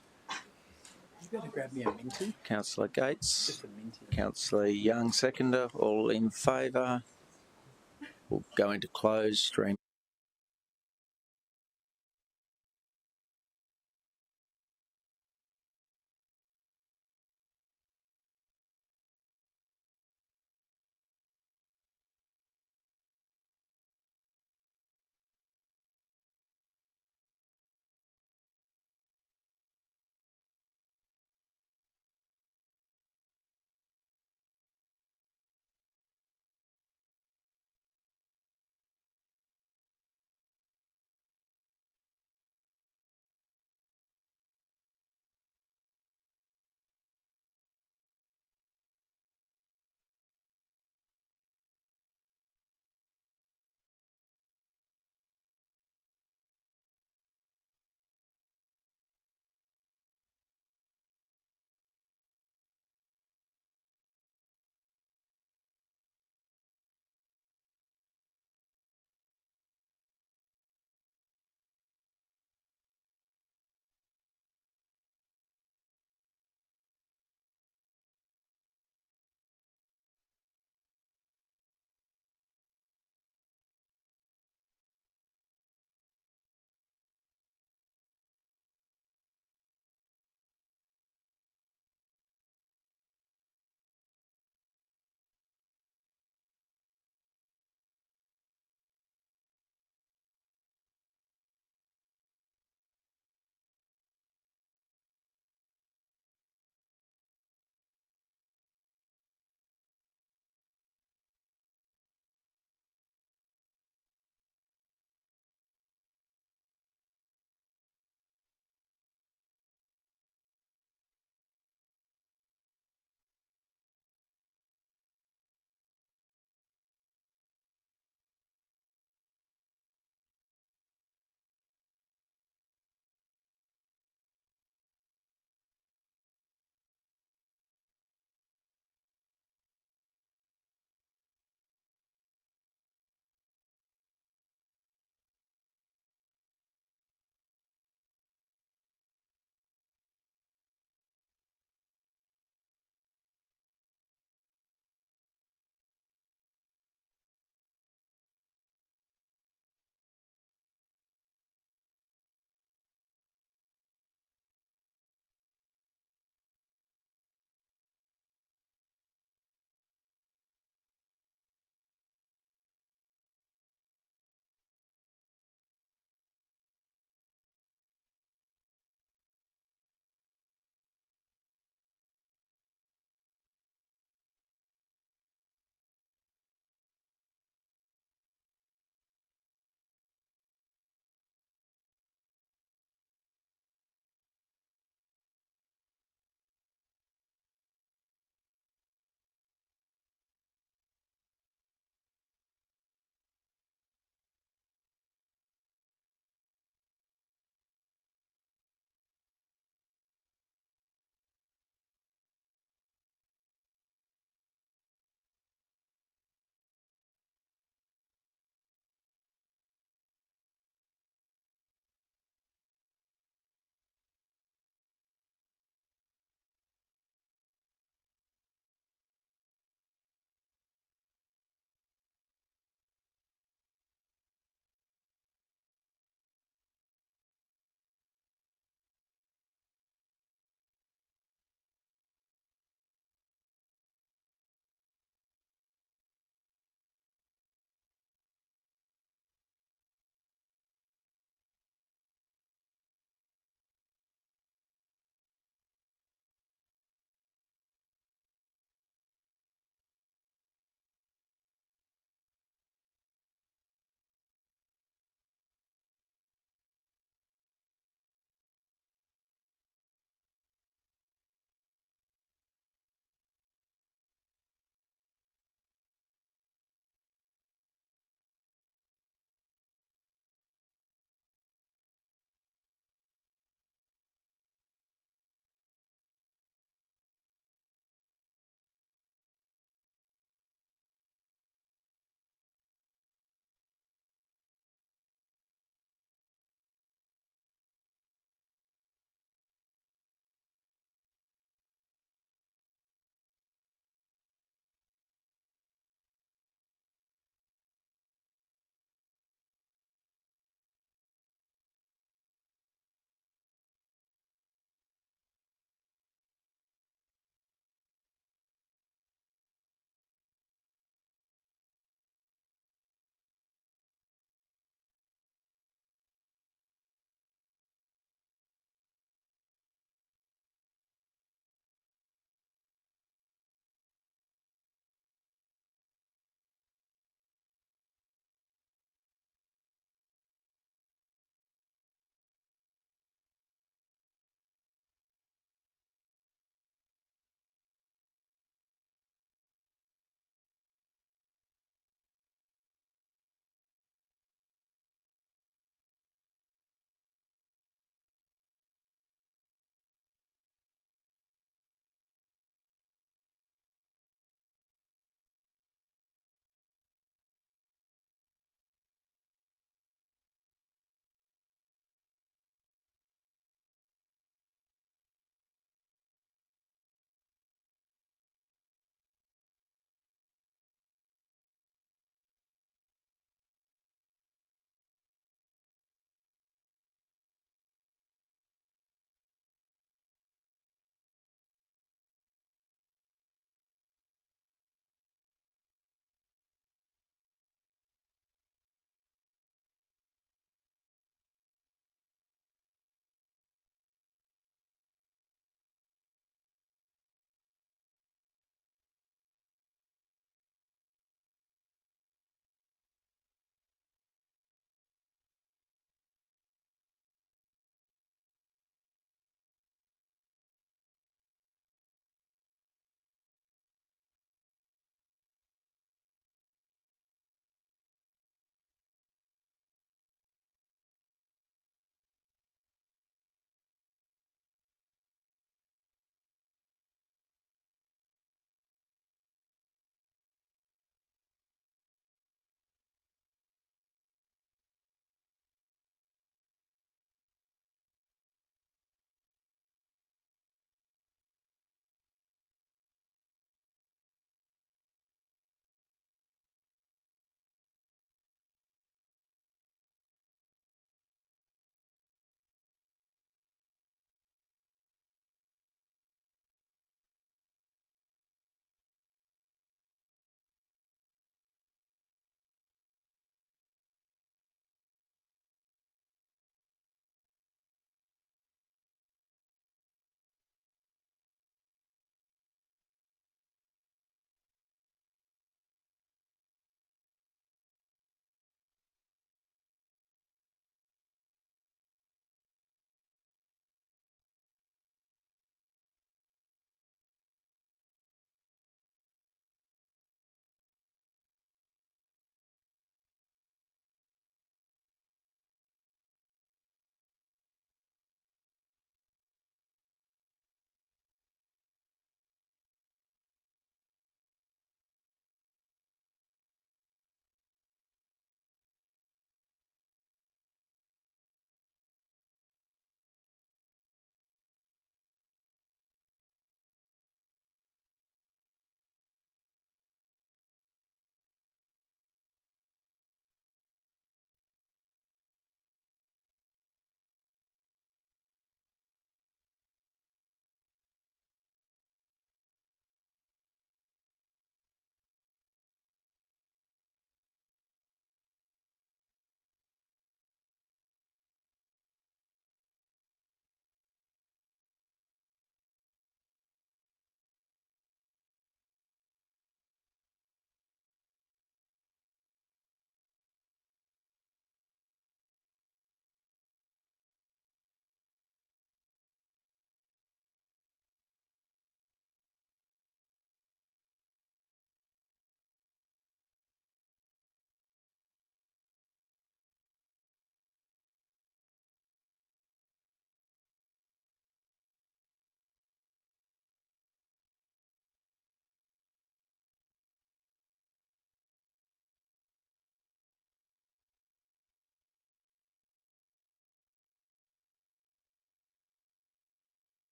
You better grab me a minty. Councillor Gates. Just a minty. Councillor Young, seconder. All in favour? We'll go into closed stream.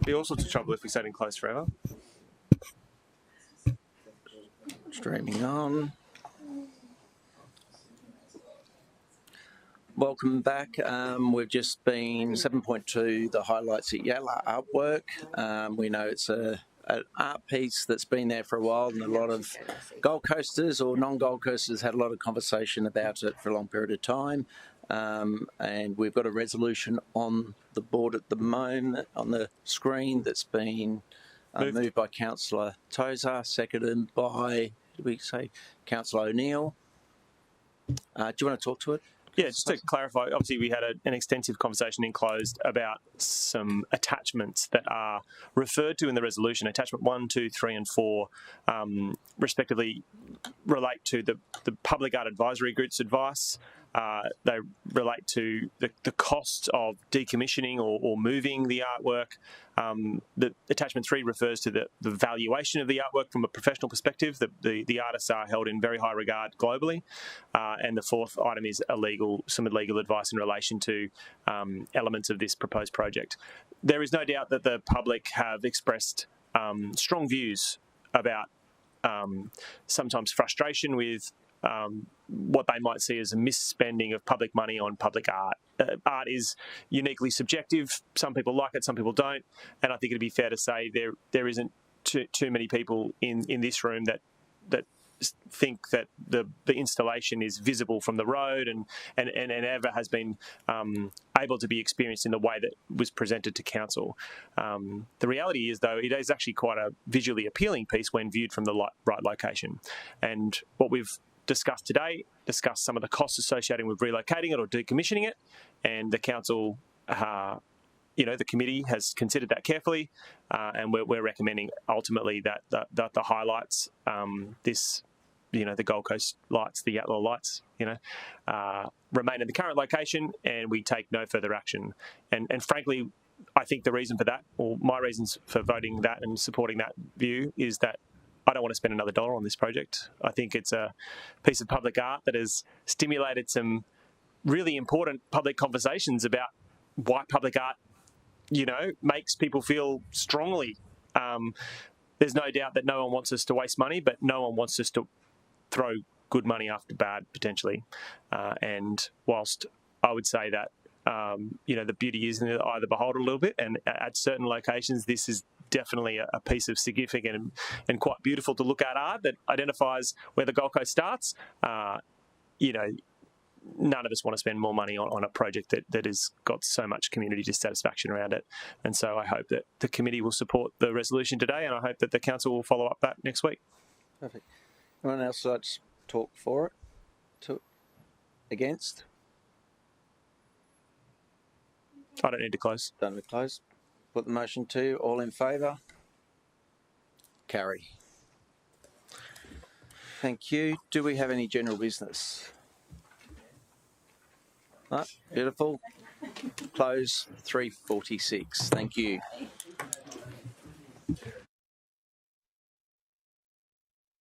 Be all sorts of trouble if we stayed in close forever. Streaming on. Welcome back. We've just been 7.2, the highlights at Yalla artwork. We know it's an art piece that's been there for a while, and a lot of Gold Coasters or non-Gold Coasters had a lot of conversation about it for a long period of time. And we've got a resolution on the board at the moment, on the screen, that's been moved by Councillor Tozer, seconded by, did we say, Councillor O'Neill. Do you want to talk to it? Yeah, just to clarify, obviously we had an extensive conversation in closed about some attachments that are referred to in the resolution. Attachment 1, 2, 3 and 4 respectively relate to the Public Art Advisory Group's advice. They relate to the cost of decommissioning or moving the artwork. The attachment 3 refers to the valuation of the artwork from a professional perspective. The artists are held in very high regard globally. And the fourth item is some legal advice in relation to elements of this proposed project. There is no doubt that the public have expressed strong views about sometimes frustration with what they might see as a misspending of public money on public art. Art is uniquely subjective. Some people like it, some people don't. And I think it'd be fair to say there isn't too many people in this room that think that the installation is visible from the road and ever has been able to be experienced in the way that was presented to council. The reality is, though, it is actually quite a visually appealing piece when viewed from the right location. And what we've discussed today, some of the costs associated with relocating it or decommissioning it, and the council, the committee has considered that carefully, and we're recommending ultimately that the highlights, the Gold Coast lights, the Yatala lights, remain in the current location, and we take no further action. And frankly, I think the reason for that, or my reasons for voting that and supporting that view, is that I don't want to spend another dollar on this project. I think it's a piece of public art that has stimulated some really important public conversations about why public art, makes people feel strongly. There's no doubt that no one wants us to waste money, but no one wants us to throw good money after bad, potentially. And whilst I would say that, the beauty is in the eye of the beholder a little bit, and at certain locations, this is definitely a piece of significant and quite beautiful to look at art that identifies where the Gold Coast starts. None of us want to spend more money on a project that has got so much community dissatisfaction around it. And so I hope that the committee will support the resolution today, and I hope that the council will follow up that next week. Perfect. Anyone else like to talk for it? Against? I don't need to close. Don't need to close. Put the motion to. All in favour? Carry. Thank you. Do we have any general business? No? Beautiful. Close 3:46. Thank you.